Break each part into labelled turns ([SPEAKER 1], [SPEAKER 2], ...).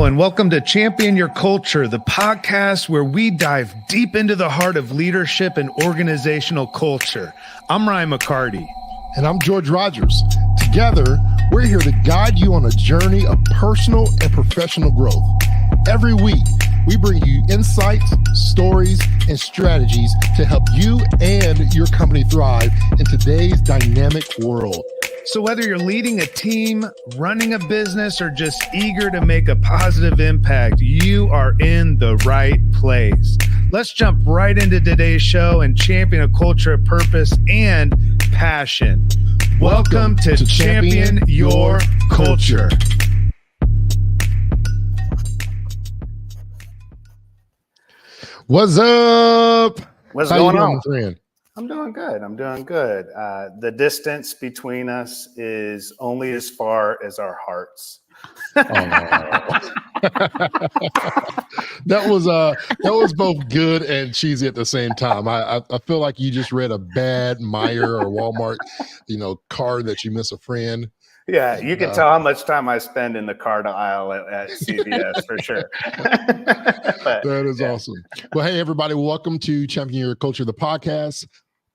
[SPEAKER 1] and welcome to Champion Your Culture, the podcast where we dive deep into the heart of leadership and organizational culture. I'm Maryanne McCarty.
[SPEAKER 2] And I'm George Rogers. Together, we're here to guide you on a journey of personal and professional growth. Every week, we bring you insights, stories, and strategies to help you and your company thrive in today's dynamic world.
[SPEAKER 1] So whether you're leading a team, running a business, or just eager to make a positive impact, you are in the right place. Let's jump right into today's show and champion a culture of purpose and passion. Welcome to Champion Your Culture.
[SPEAKER 2] What's up?
[SPEAKER 3] What's
[SPEAKER 2] How
[SPEAKER 3] going
[SPEAKER 2] you doing,
[SPEAKER 3] on?
[SPEAKER 2] friend?
[SPEAKER 3] I'm doing good. The distance between us is only as far as our hearts.
[SPEAKER 2] That was both good and cheesy at the same time. I feel like you just read a bad Meijer or Walmart, card that you miss a friend.
[SPEAKER 3] Yeah, you can tell how much time I spend in the card aisle at CVS for sure.
[SPEAKER 2] That is awesome. Well, hey, everybody, welcome to Champion Your Culture, the podcast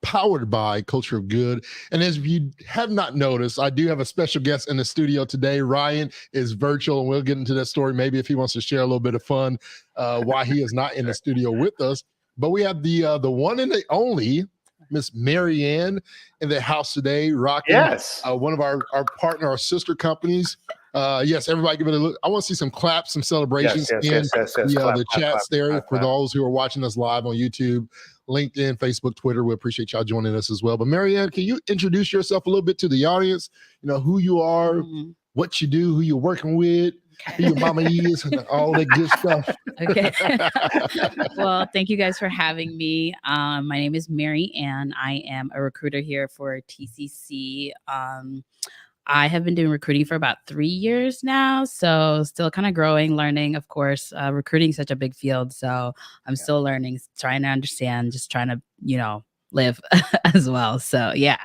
[SPEAKER 2] powered by Culture of Good. And as you have not noticed, I do have a special guest in the studio today. Ryan is virtual, and we'll get into that story maybe if he wants to share a little bit of fun why he is not in the studio with us. But we have the one and the only Miss Maryanne in the house today, rocking one of our partner, our sister companies. Yes, everybody give it a look. I want to see some claps, some celebrations in the chat area for those who are watching us live on YouTube, LinkedIn, Facebook, Twitter. We appreciate y'all joining us as well. But Maryanne, can you introduce yourself a little bit to the audience? Who you are, what you do, who you're working with, who your mama is, and all that good stuff.
[SPEAKER 4] Okay. Well, thank you guys for having me. My name is Maryanne. I am a recruiter here for TCC. I have been doing recruiting for about 3 years now, so still kind of growing, learning. Of course, recruiting is such a big field, so I'm still learning, trying to understand, just trying to, live as well. So, yeah.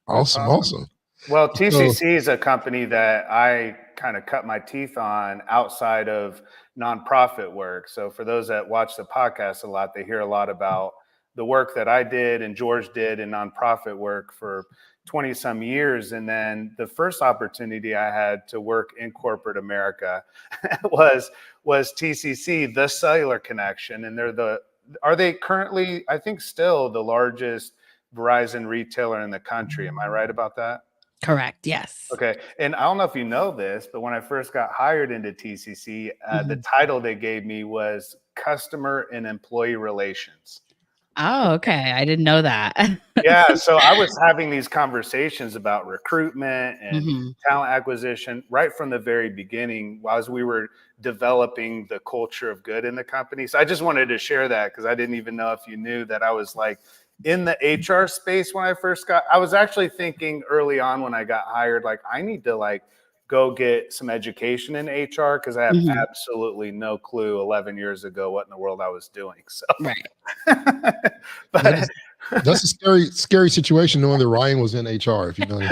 [SPEAKER 2] Awesome.
[SPEAKER 3] Well, TCC is a company that I kind of cut my teeth on outside of nonprofit work. So for those that watch the podcast a lot, they hear a lot about the work that I did and George did in nonprofit work for 20 some years. And then the first opportunity I had to work in corporate America was TCC, the cellular connection. And are they currently, I think, still the largest Verizon retailer in the country. Am I right about that?
[SPEAKER 4] Correct. Yes.
[SPEAKER 3] Okay. And I don't know if you know this, but when I first got hired into TCC, the title they gave me was Customer and Employee Relations.
[SPEAKER 4] Oh, okay. I didn't know that.
[SPEAKER 3] Yeah. So I was having these conversations about recruitment and talent acquisition right from the very beginning as we were developing the culture of good in the company. So I just wanted to share that because I didn't even know if you knew that I was like in the HR space when I first I was actually thinking early on when I got hired, like I need to go get some education in HR because I have absolutely no clue 11 years ago what in the world I was doing. So,
[SPEAKER 4] right.
[SPEAKER 3] But
[SPEAKER 2] that's a scary situation knowing that Ryan was in HR. If you know.
[SPEAKER 3] Yeah,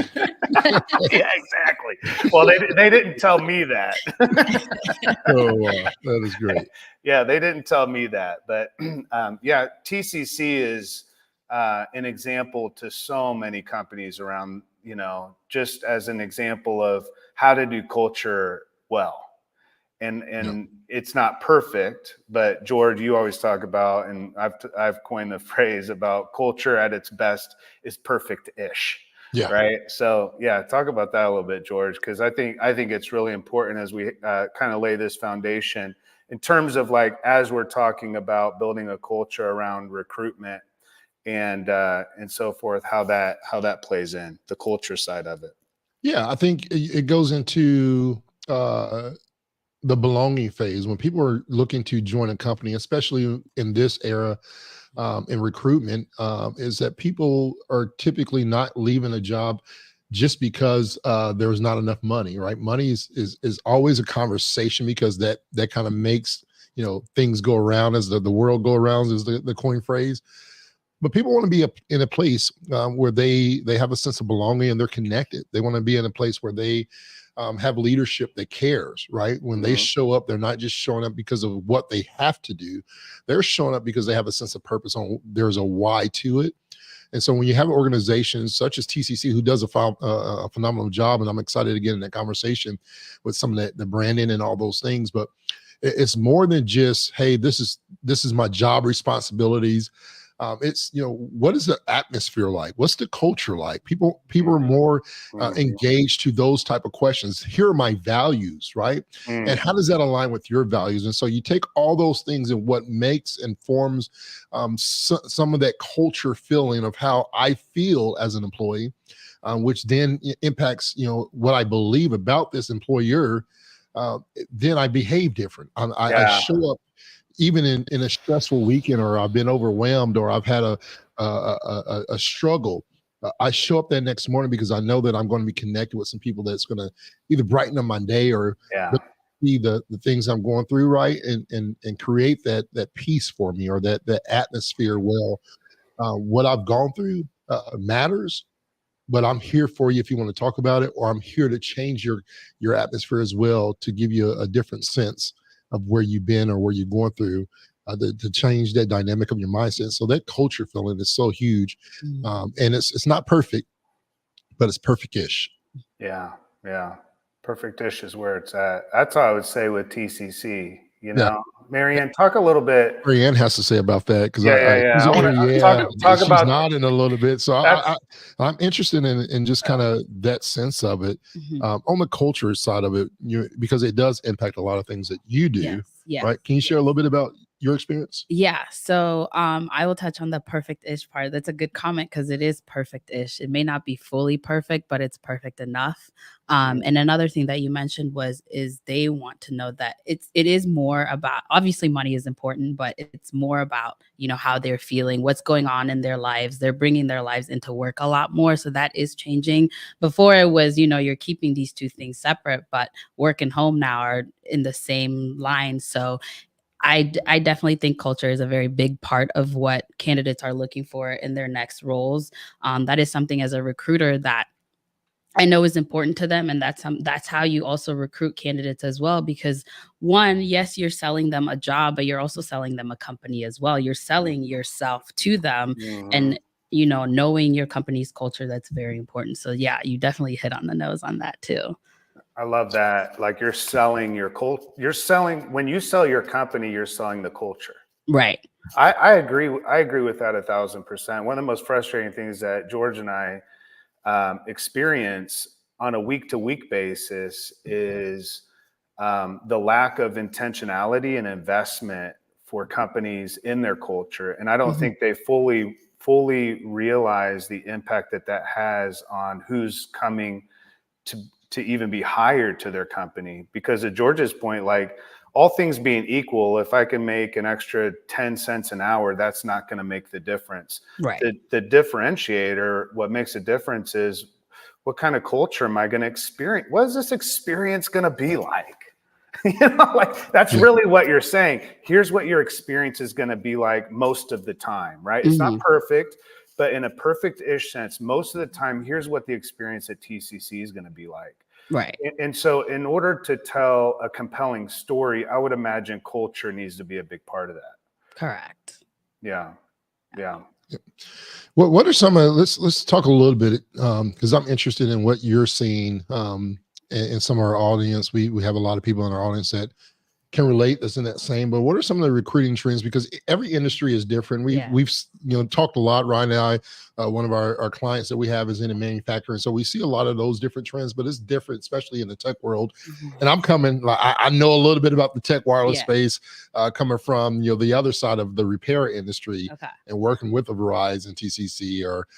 [SPEAKER 3] exactly. Well, they didn't tell me that.
[SPEAKER 2] That is great.
[SPEAKER 3] Yeah, they didn't tell me that, but TCC is an example to so many companies around, just as an example of how to do culture well. And it's not perfect, but George, you always talk about, and I've coined the phrase about culture at its best is perfect-ish. Yeah. Right. So talk about that a little bit, George, because I think it's really important as we kind of lay this foundation in terms of as we're talking about building a culture around recruitment and so forth, how that plays in the culture side of it.
[SPEAKER 2] Yeah, I think it goes into the belonging phase when people are looking to join a company, especially in this era in recruitment, is that people are typically not leaving a job just because there's not enough money, right? Money is always a conversation because that kind of makes things go around as the world go around is the coin phrase. But people want to be in a place where they have a sense of belonging and they're connected. They want to be in a place where they have leadership that cares, right? When they show up, they're not just showing up because of what they have to do. They're showing up because they have a sense of purpose there's a why to it. And so when you have organizations such as TCC, who does a phenomenal job, and I'm excited to get in that conversation with some of the branding and all those things, but it's more than just, hey, this is my job responsibilities. It's, what is the atmosphere like? What's the culture like? People are more engaged to those type of questions. Here are my values, right? And how does that align with your values? And so you take all those things and what makes and forms some of that culture feeling of how I feel as an employee, which then impacts, what I believe about this employer. Then I behave different. I show up even in a stressful weekend, or I've been overwhelmed, or I've had a struggle. I show up that next morning because I know that I'm going to be connected with some people that's going to either brighten up my day or see the things I'm going through, right, and create that peace for me, or that atmosphere. Well, what I've gone through matters, but I'm here for you if you want to talk about it, or I'm here to change your atmosphere as well, to give you a different sense of where you've been or where you're going through, to change that dynamic of your mindset. So that culture feeling is so huge. And it's not perfect, but it's perfect-ish.
[SPEAKER 3] Yeah. Perfect-ish is where it's at. That's all I would say with TCC. Maryanne, talk a little bit.
[SPEAKER 2] Maryanne has to say about that, because
[SPEAKER 3] I want to talk
[SPEAKER 2] she's
[SPEAKER 3] about
[SPEAKER 2] nodding a little bit. So I'm interested in just kind of that sense of it, on the culture side of it, because it does impact a lot of things that you do.
[SPEAKER 4] Yes.
[SPEAKER 2] Right? Can you share a little bit about your experience?
[SPEAKER 4] Yeah. So I will touch on the perfect-ish part. That's a good comment, because it is perfect-ish. It may not be fully perfect, but it's perfect enough. And another thing that you mentioned is they want to know that it is more about, obviously money is important, but it's more about, how they're feeling, what's going on in their lives. They're bringing their lives into work a lot more. So that is changing. Before it was, you're keeping these two things separate, but work and home now are in the same line. So I definitely think culture is a very big part of what candidates are looking for in their next roles. That is something, as a recruiter, that I know is important to them. And that's how you also recruit candidates as well. Because one, yes, you're selling them a job, but you're also selling them a company as well. You're selling yourself to them. And, knowing your company's culture, that's very important. So yeah, you definitely hit on the nose on that too.
[SPEAKER 3] I love that. Like, you're selling your culture. When you sell your company, you're selling the culture.
[SPEAKER 4] Right.
[SPEAKER 3] I agree. I agree with that 1,000%. One of the most frustrating things that George and I experience on a week-to-week basis is the lack of intentionality and investment for companies in their culture. And I don't think they fully realize the impact that has on who's coming to even be hired to their company. Because at George's point, like, all things being equal, if I can make an extra 10 cents an hour, that's not going to make the difference.
[SPEAKER 4] Right.
[SPEAKER 3] The differentiator, what makes a difference, is what kind of culture am I going to experience? What is this experience going to be like? That's really what you're saying. Here's what your experience is going to be like most of the time, right? It's not perfect, but in a perfect-ish sense, most of the time, here's what the experience at TCC is going to be like.
[SPEAKER 4] Right.
[SPEAKER 3] And so in order to tell a compelling story, I would imagine culture needs to be a big part of that.
[SPEAKER 4] Correct.
[SPEAKER 3] Yeah.
[SPEAKER 2] What are some of, let's talk a little bit, because I'm interested in what you're seeing in some of our audience. We have a lot of people in our audience that can relate that's in that same, but what are some of the recruiting trends? Because every industry is different. We've talked a lot. Ryan and I, one of our clients that we have is in manufacturing. So we see a lot of those different trends, but it's different, especially in the tech world. And I'm coming, I know a little bit about the tech wireless space, coming from, the other side of the repair industry, and working with a Verizon, TCC, or,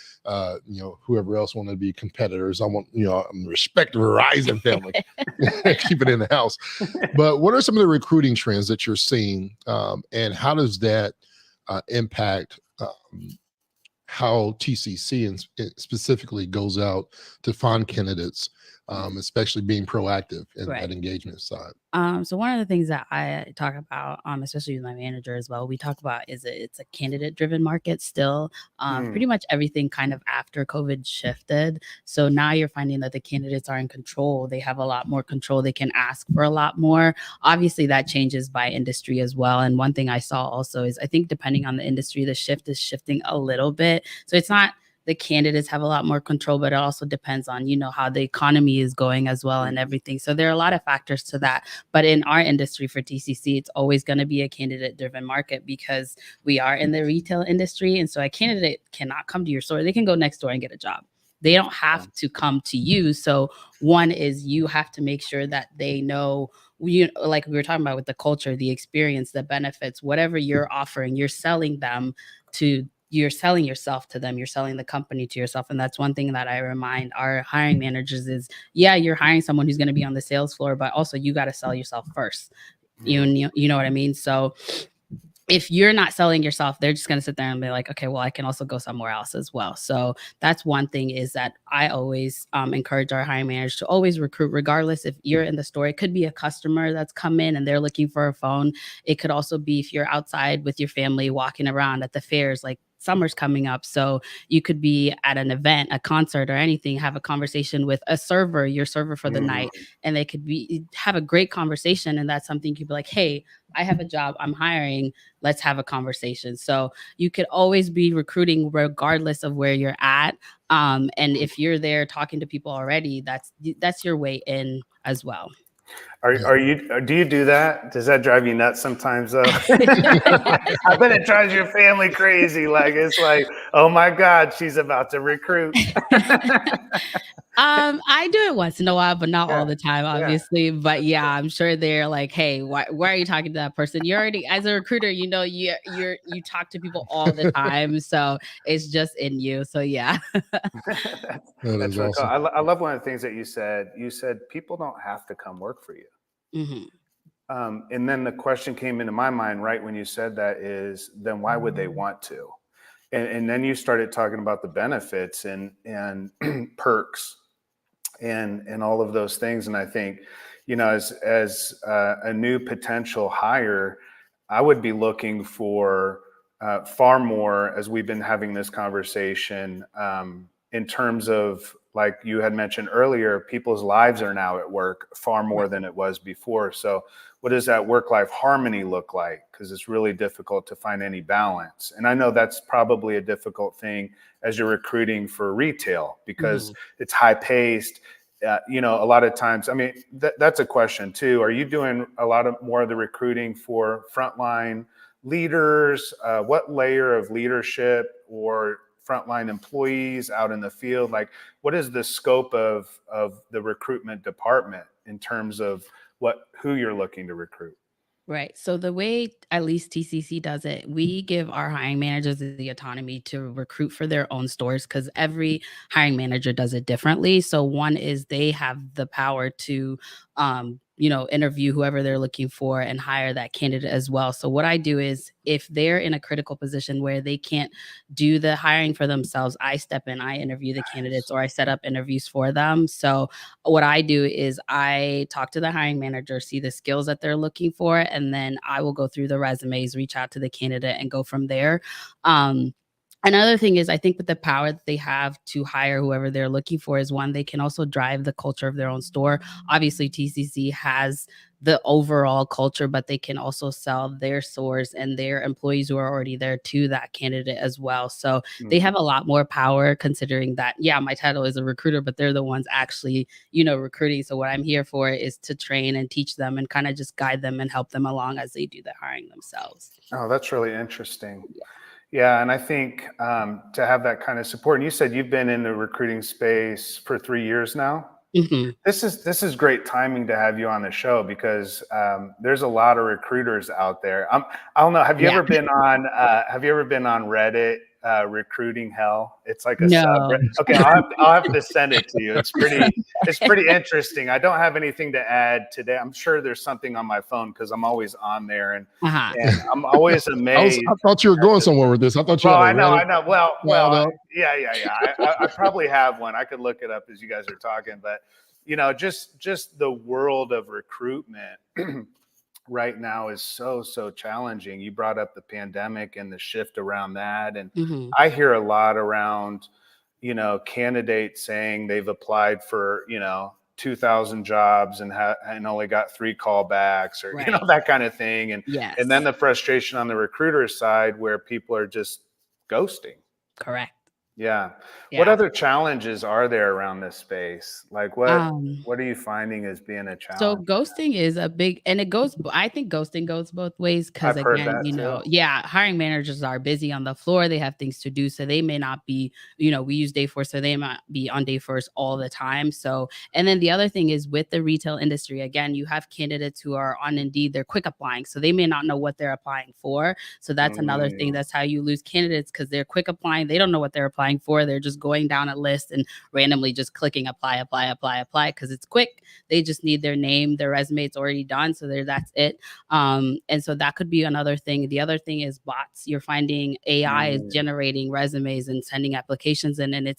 [SPEAKER 2] whoever else want to be competitors. I want, respect the Verizon family, keep it in the house. But what are some of the recruiting trends that you're seeing, and how does that impact how TCC specifically goes out to find candidates especially being proactive in
[SPEAKER 4] Right.
[SPEAKER 2] that engagement side.
[SPEAKER 4] So one of the things that I talk about, especially with my manager as well, we talk about is it's a candidate-driven market still. Pretty much everything kind of after COVID shifted. So now you're finding that the candidates are in control. They have a lot more control. They can ask for a lot more. Obviously, that changes by industry as well. And one thing I saw also is I think depending on the industry, the shift is shifting a little bit. So it's not the candidates have a lot more control, but it also depends on, how the economy is going as well and everything. So there are a lot of factors to that. But in our industry for TCC, it's always going to be a candidate-driven market because we are in the retail industry. And so a candidate cannot come to your store. They can go next door and get a job. They don't have to come to you. So one is you have to make sure that they know, like we were talking about with the culture, the experience, the benefits, whatever you're offering, you're selling yourself to them, you're selling the company to yourself. And that's one thing that I remind our hiring managers is, you're hiring someone who's going to be on the sales floor, but also you got to sell yourself first. You know what I mean? So if you're not selling yourself, they're just going to sit there and be like, okay, well, I can also go somewhere else as well. So that's one thing is that I always encourage our hiring managers to always recruit, regardless if you're in the store. It could be a customer that's come in and they're looking for a phone. It could also be if you're outside with your family walking around at the fairs, like summer's coming up. So you could be at an event, a concert or anything, have a conversation with a server, your server for the night, and they could have a great conversation. And that's something you could be like, hey, I have a job, I'm hiring, let's have a conversation. So you could always be recruiting regardless of where you're at. And if you're there talking to people already, that's your way in as well.
[SPEAKER 3] Do you do that? Does that drive you nuts sometimes though? I bet it drives your family crazy. Like, it's like, oh my God, she's about to recruit.
[SPEAKER 4] I do it once in a while, but not all the time, obviously. But I'm sure they're like, hey, why are you talking to that person? You're already, as a recruiter, you talk to people all the time. So it's just in you. So yeah.
[SPEAKER 3] That's really awesome. Cool. I love one of the things that you said. You said people don't have to come work for you. And then the question came into my mind right when you said that is, then why would they want to? And then you started talking about the benefits and perks and all of those things. And I think, as a new potential hire, I would be looking for far more, as we've been having this conversation, in terms of, like you had mentioned earlier, people's lives are now at work far more than it was before. So what does that work-life harmony look like? Because it's really difficult to find any balance. And I know that's probably a difficult thing as you're recruiting for retail because it's high-paced. A lot of times, I mean, that's a question too. Are you doing a lot of more of the recruiting for frontline leaders? What layer of leadership or frontline employees out in the field? Like, what is the scope of the recruitment department in terms of who you're looking to recruit?
[SPEAKER 4] Right. So the way at least TCC does it, we give our hiring managers the autonomy to recruit for their own stores because every hiring manager does it differently. So one is they have the power to, interview whoever they're looking for and hire that candidate as well. So what I do is if they're in a critical position where they can't do the hiring for themselves, I step in, I interview the candidates or I set up interviews for them. So what I do is I talk to the hiring manager, see the skills that they're looking for, and then I will go through the resumes, reach out to the candidate and go from there. Another thing is I think with the power that they have to hire whoever they're looking for is one, they can also drive the culture of their own store. Obviously, TCC has the overall culture, but they can also sell their stores and their employees who are already there to that candidate as well. So they have a lot more power considering that, my title is a recruiter, but they're the ones actually, recruiting. So what I'm here for is to train and teach them and kind of just guide them and help them along as they do the hiring themselves.
[SPEAKER 3] Oh, that's really interesting. Yeah, and I think to have that kind of support, and you said you've been in the recruiting space for 3 years now. This is great timing to have you on the show because there's a lot of recruiters out there. I don't know. Have you ever been on Reddit? Recruiting hell. It's like a subreddit. Okay, I'll have to send it to you. It's pretty interesting. I don't have anything to add today. I'm sure there's something on my phone because I'm always on there and I'm always amazed.
[SPEAKER 2] I thought you were going somewhere with this. I thought you.
[SPEAKER 3] Well, I know. Well, yeah. I probably have one. I could look it up as you guys are talking, but just the world of recruitment right now is so challenging. You brought up the pandemic and the shift around that. And I hear a lot around, candidates saying they've applied for, 2,000 jobs and only got 3 callbacks or, that kind of thing. And, and then the frustration on the recruiter side where people are just ghosting.
[SPEAKER 4] Correct.
[SPEAKER 3] Yeah. What other challenges are there around this space? Like what are you finding as being a challenge?
[SPEAKER 4] So ghosting is a big, and I think ghosting goes both ways. Cause again, hiring managers are busy on the floor. They have things to do. So they may not be, we use Dayforce, so they might be on Dayforce all the time. So, and then the other thing is with the retail industry, again, you have candidates who are on Indeed, they're quick applying. So they may not know what they're applying for. So that's another thing. That's how you lose candidates, because they're quick applying. They don't know what they're applying for. They're just going down a list and randomly just clicking apply because it's quick. They just need their name, their resume, it's already done. So that's it. And so that could be another thing. The other thing is bots. You're finding AI is generating resumes and sending applications in, and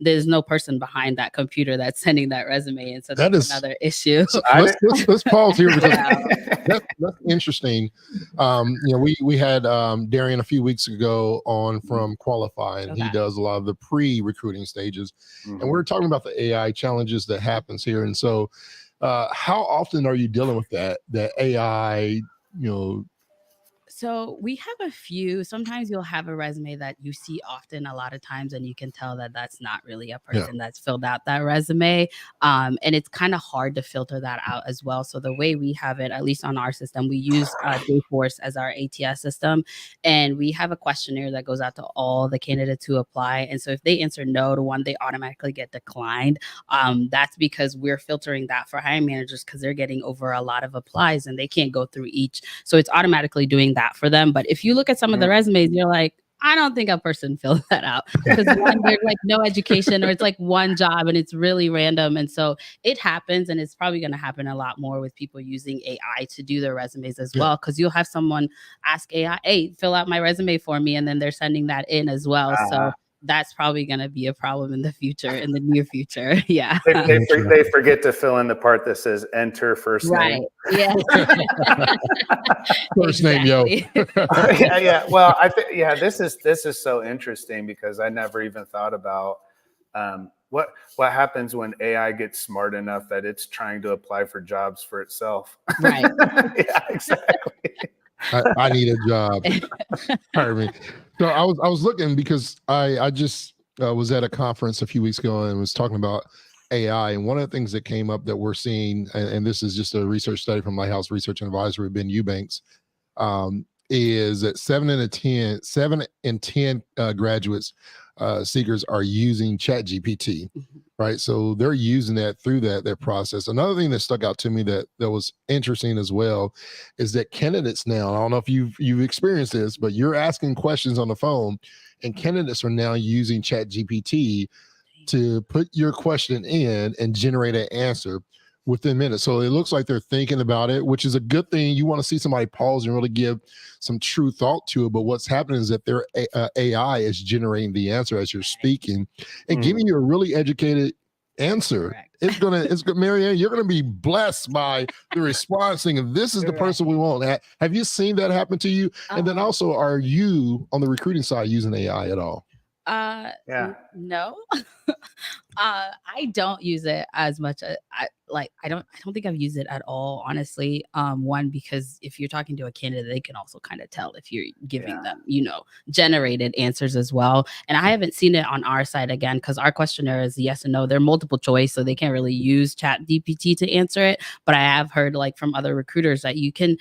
[SPEAKER 4] there's no person behind that computer that's sending that resume. And so that's another issue.
[SPEAKER 2] So let's pause here because that's interesting. We had Darian a few weeks ago on from Qualify, and he does a lot of the pre-recruiting stages. And we're talking about the AI challenges that happens here. And so how often are you dealing with that AI,
[SPEAKER 4] So we have a few. Sometimes you'll have a resume that you see often a lot of times, and you can tell that that's not really a person that's filled out that resume. And it's kind of hard to filter that out as well. So the way we have it, at least on our system, we use Dayforce as our ATS system. And we have a questionnaire that goes out to all the candidates who apply. And so if they answer no to one, they automatically get declined. That's because we're filtering that for hiring managers, because they're getting over a lot of applies and they can't go through each. So it's automatically doing that for them. But if you look at some of the resumes, you're like, I don't think a person filled that out, because one, there's like no education, or it's like one job and it's really random. And so it happens, and it's probably going to happen a lot more with people using AI to do their resumes as well, because you'll have someone ask AI, hey, fill out my resume for me, and then they're sending that in as well. So that's probably going to be a problem in the near future. Yeah.
[SPEAKER 3] They forget to fill in the part that says enter first name.
[SPEAKER 4] Yeah.
[SPEAKER 2] First name, yo.
[SPEAKER 3] Yeah. Well, I think, this is so interesting, because I never even thought about what happens when AI gets smart enough that it's trying to apply for jobs for itself.
[SPEAKER 4] Right.
[SPEAKER 3] Yeah, exactly.
[SPEAKER 2] I need a job. Pardon me. So I was looking, because I just was at a conference a few weeks ago and was talking about AI. And one of the things that came up that we're seeing, and this is just a research study from Lighthouse Research and Advisory, Ben Eubanks, is that 7 in 10 graduates seekers are using ChatGPT, right? So they're using that through their process. Another thing that stuck out to me that was interesting as well is that candidates now, I don't know if you've experienced this, but you're asking questions on the phone, and candidates are now using ChatGPT to put your question in and generate an answer within minutes. So it looks like they're thinking about it, which is a good thing. You want to see somebody pause and really give some true thought to it. But what's happening is that their AI is generating the answer as you're speaking and giving you a really educated answer. Correct. It's good, Maryanne. You're gonna be blessed by the response. Saying, this is the person we want. Have you seen that happen to you? And then also, are you on the recruiting side using AI at all?
[SPEAKER 4] No. I don't use it as much. I don't think I've used it at all, honestly. One, because if you're talking to a candidate, they can also kind of tell if you're giving them, generated answers as well. And I haven't seen it on our side, again, because our questionnaire is yes and no. They're multiple choice, so they can't really use ChatGPT to answer it. But I have heard from other recruiters that you can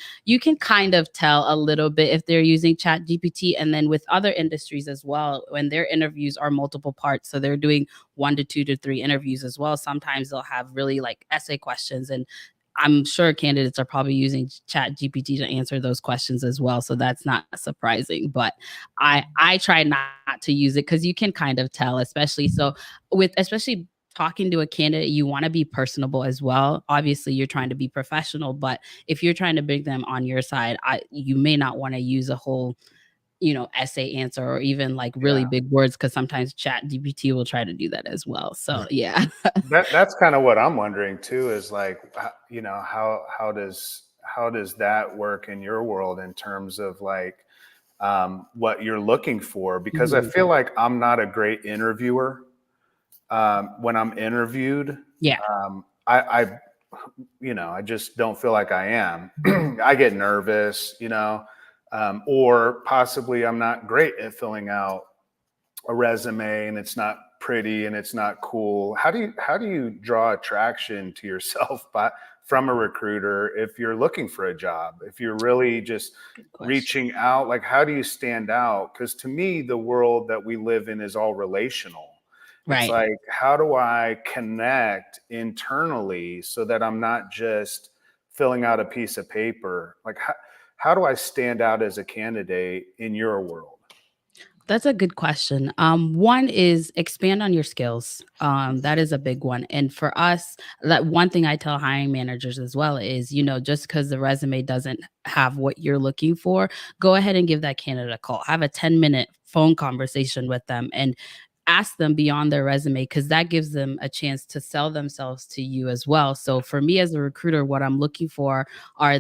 [SPEAKER 4] kind of tell a little bit if they're using ChatGPT. And then with other industries as well, when their interviews are multiple parts, so they're doing 1 to 2 to 3 interviews as well. Sometimes they'll have really essay questions, and I'm sure candidates are probably using ChatGPT to answer those questions as well. So that's not surprising, but I try not to use it, because you can kind of tell, especially talking to a candidate, you want to be personable as well. Obviously, you're trying to be professional, but if you're trying to bring them on your side, you may not want to use a whole essay answer or even like really big words, because sometimes Chat GPT will try to do that as well. So yeah.
[SPEAKER 3] That's kind of what I'm wondering too, is like, how does that work in your world in terms of like what you're looking for? Because I feel like I'm not a great interviewer. When I'm interviewed,
[SPEAKER 4] Yeah.
[SPEAKER 3] I I just don't feel like I am. I get nervous, or possibly I'm not great at filling out a resume and it's not pretty and it's not cool. How do you draw attraction to yourself from a recruiter if you're looking for a job? If you're really just reaching out, like how do you stand out? Because to me, the world that we live in is all relational. It's
[SPEAKER 4] Right.
[SPEAKER 3] like, how do I connect internally so that I'm not just filling out a piece of paper? Like, how do I stand out as a candidate in your world?
[SPEAKER 4] That's a good question. One is expand on your skills. That is a big one. And for us, that one thing I tell hiring managers as well is, just because the resume doesn't have what you're looking for, go ahead and give that candidate a call. Have a 10-minute phone conversation with them and ask them beyond their resume, because that gives them a chance to sell themselves to you as well. So for me as a recruiter, what I'm looking for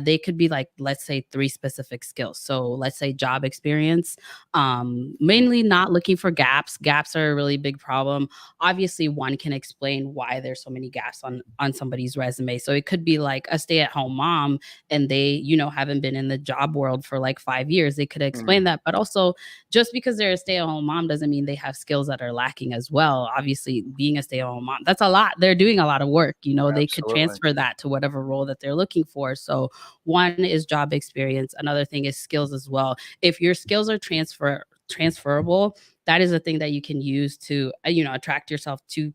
[SPEAKER 4] they could be like, let's say 3 specific skills. So let's say job experience, mainly not looking for gaps. Gaps are a really big problem. Obviously, one can explain why there's so many gaps on somebody's resume. So it could be like a stay-at-home mom and they, haven't been in the job world for like 5 years. They could explain that. But also, just because they're a stay-at-home mom doesn't mean they have skills that are lacking as well. Obviously, being a stay-at-home mom, that's a lot. They're doing a lot of work. They could
[SPEAKER 3] Absolutely.
[SPEAKER 4] transfer that to whatever role that they're looking for. So one is job experience. Another thing is skills as well. If your skills are transferable, that is a thing that you can use to attract yourself to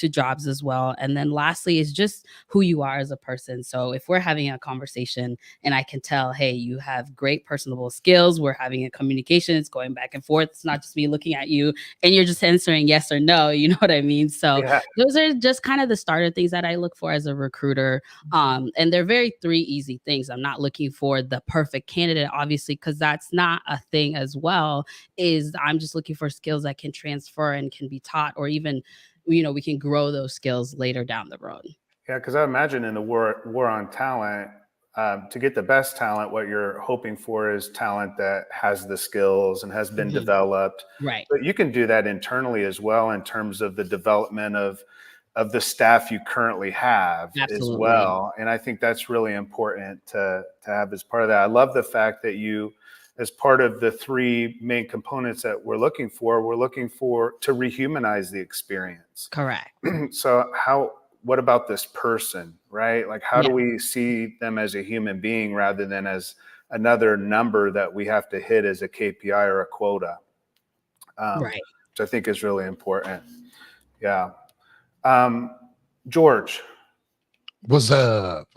[SPEAKER 4] jobs as well. And then lastly is just who you are as a person. So if we're having a conversation and I can tell, hey, you have great personable skills, we're having a communication, it's going back and forth, it's not just me looking at you and you're just answering yes or no, you know what I mean? So those are just kind of the starter things that I look for as a recruiter. And they're very 3 easy things. I'm not looking for the perfect candidate, obviously, because that's not a thing as well. I'm just looking for skills that can transfer and can be taught, or even, we can grow those skills later down the road.
[SPEAKER 3] Yeah, because I imagine in the war on talent, to get the best talent, what you're hoping for is talent that has the skills and has been developed.
[SPEAKER 4] Right.
[SPEAKER 3] But you can do that internally as well in terms of the development of the staff you currently have as well. And I think that's really important to have as part of that. I love the fact that you, as part of the 3 main components that we're looking for to rehumanize the experience.
[SPEAKER 4] Correct.
[SPEAKER 3] So what about this person, right? Like, how do we see them as a human being rather than as another number that we have to hit as a KPI or a quota?
[SPEAKER 4] Right.
[SPEAKER 3] Which I think is really important. Yeah. George.
[SPEAKER 2] What's up?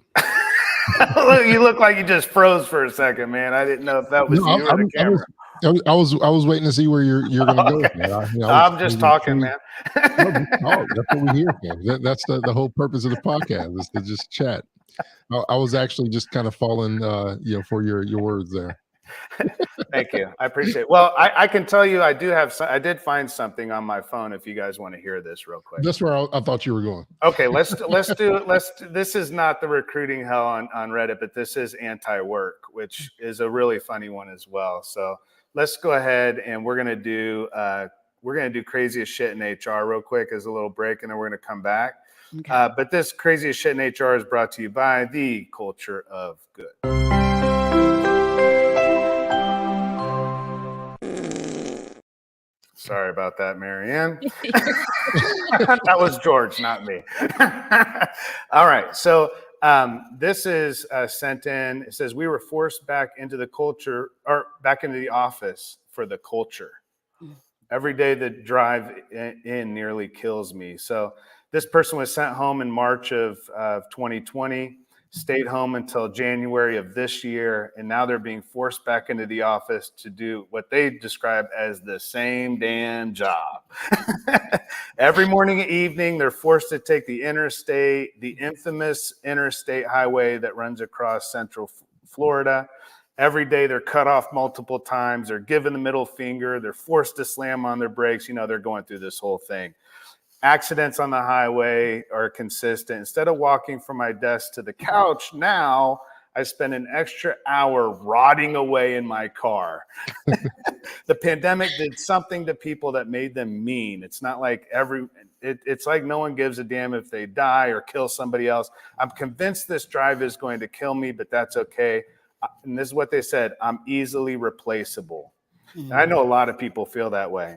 [SPEAKER 3] You look like you just froze for a second, man. I didn't know if that was you or the camera.
[SPEAKER 2] I was waiting to see where you're going to go with that.
[SPEAKER 3] I'm just talking, man.
[SPEAKER 2] That's what we hear for. That's the whole purpose of the podcast, is to just chat. I was actually just kind of falling, for your words there.
[SPEAKER 3] Thank you. I appreciate it. Well, I can tell you, I did find something on my phone if you guys want to hear this real quick.
[SPEAKER 2] That's where I thought you were going.
[SPEAKER 3] Okay, let's do this is not the recruiting hell on Reddit, but this is anti-work, which is a really funny one as well. So let's go ahead and we're gonna do craziest shit in HR real quick as a little break, and then we're gonna come back. Okay. But this craziest shit in HR is brought to you by the Culture of Good. Sorry about that, Maryanne. That was George, not me. All right. So this is sent in. It says, we were forced back into the office for the culture. Every day the drive in nearly kills me. So this person was sent home in March of 2020. Stayed home until January of this year, and now they're being forced back into the office to do what they describe as the same damn job. Every morning and evening, they're forced to take the interstate, the infamous interstate highway that runs across Central Florida. Every day they're cut off multiple times. They're given the middle finger. They're forced to slam on their brakes. They're going through this whole thing. Accidents on the highway are consistent. Instead of walking from my desk to the couch, now I spend an extra hour rotting away in my car. The pandemic did something to people that made them mean. It's not like it's like no one gives a damn if they die or kill somebody else. I'm convinced this drive is going to kill me, but that's okay. And this is what they said: I'm easily replaceable. Mm-hmm. I know a lot of people feel that way.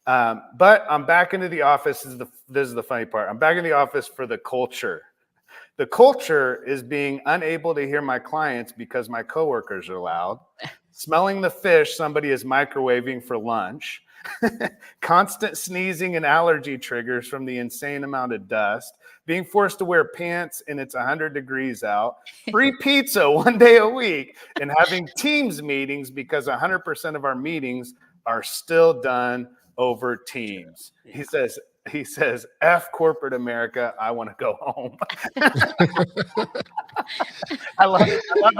[SPEAKER 3] But I'm back into the office. This is the funny part. I'm back in the office for the culture. The culture is being unable to hear my clients because my coworkers are loud, smelling the fish somebody is microwaving for lunch, constant sneezing and allergy triggers from the insane amount of dust, being forced to wear pants and it's 100 degrees out, free pizza one day a week, and having Teams meetings because 100% of our meetings are still done over Teams. He says, F corporate America, I want to go home. I love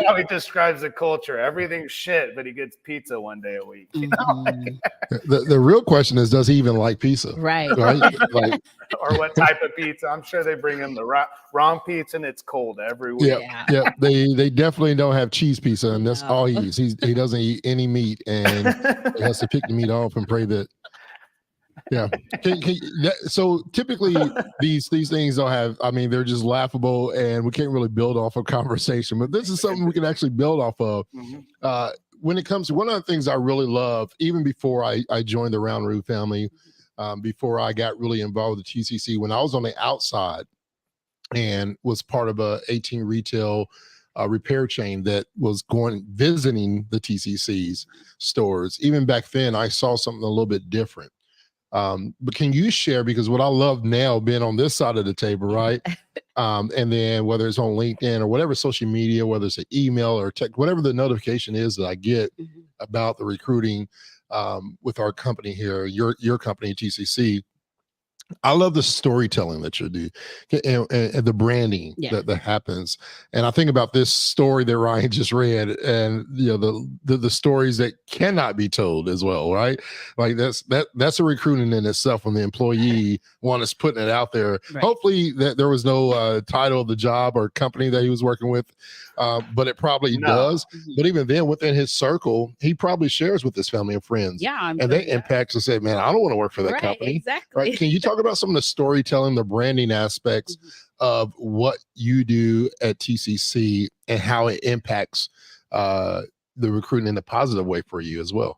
[SPEAKER 3] how he describes the culture. Everything's shit, but he gets pizza one day a week.
[SPEAKER 2] The real question is, does he even like pizza?
[SPEAKER 4] Right?
[SPEAKER 2] Like,
[SPEAKER 3] or what type of pizza? I'm sure they bring him the wrong pizza and it's cold every week.
[SPEAKER 2] Yeah. They definitely don't have cheese pizza, and that's all he eats. He doesn't eat any meat, and he has to pick the meat off and pray that. Yeah. So typically these things don't have, they're just laughable and we can't really build off a conversation, but this is something we can actually build off of. Mm-hmm. When it comes to one of the things I really love, even before I joined the Round Root family, before I got really involved with TCC, when I was on the outside and was part of a 18 retail repair chain that was visiting the TCC's stores, even back then I saw something a little bit different. But can you share, because what I love now being on this side of the table, right? And then whether it's on LinkedIn or whatever social media, whether it's an email or text, whatever the notification is that I get about the recruiting with our company here, your company, TCC, I love the storytelling that you do and the branding that happens. And I think about this story that Ryan just read, and the stories that cannot be told as well, right? Like that's a recruiting in itself when the employee one is putting it out there. Right. Hopefully that there was no title of the job or company that he was working with, but it probably does. But even then, within his circle, he probably shares with his family and friends.
[SPEAKER 4] Yeah,
[SPEAKER 2] and they impact and say, "Man, I don't want to work for that company."
[SPEAKER 4] Exactly.
[SPEAKER 2] Right? Can you talk about some of the storytelling, the branding aspects of what you do at TCC and how it impacts the recruiting in a positive way for you as well?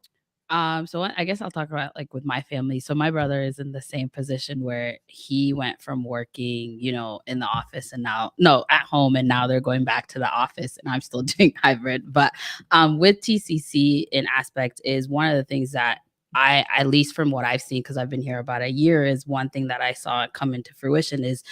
[SPEAKER 4] So I guess I'll talk about like with my family. So my brother is in the same position where he went from working, in the office and at home, and now they're going back to the office, and I'm still doing hybrid. But with TCC, in aspect is one of the things that I, at least from what I've seen, because I've been here about a year, is one thing that I saw come into fruition is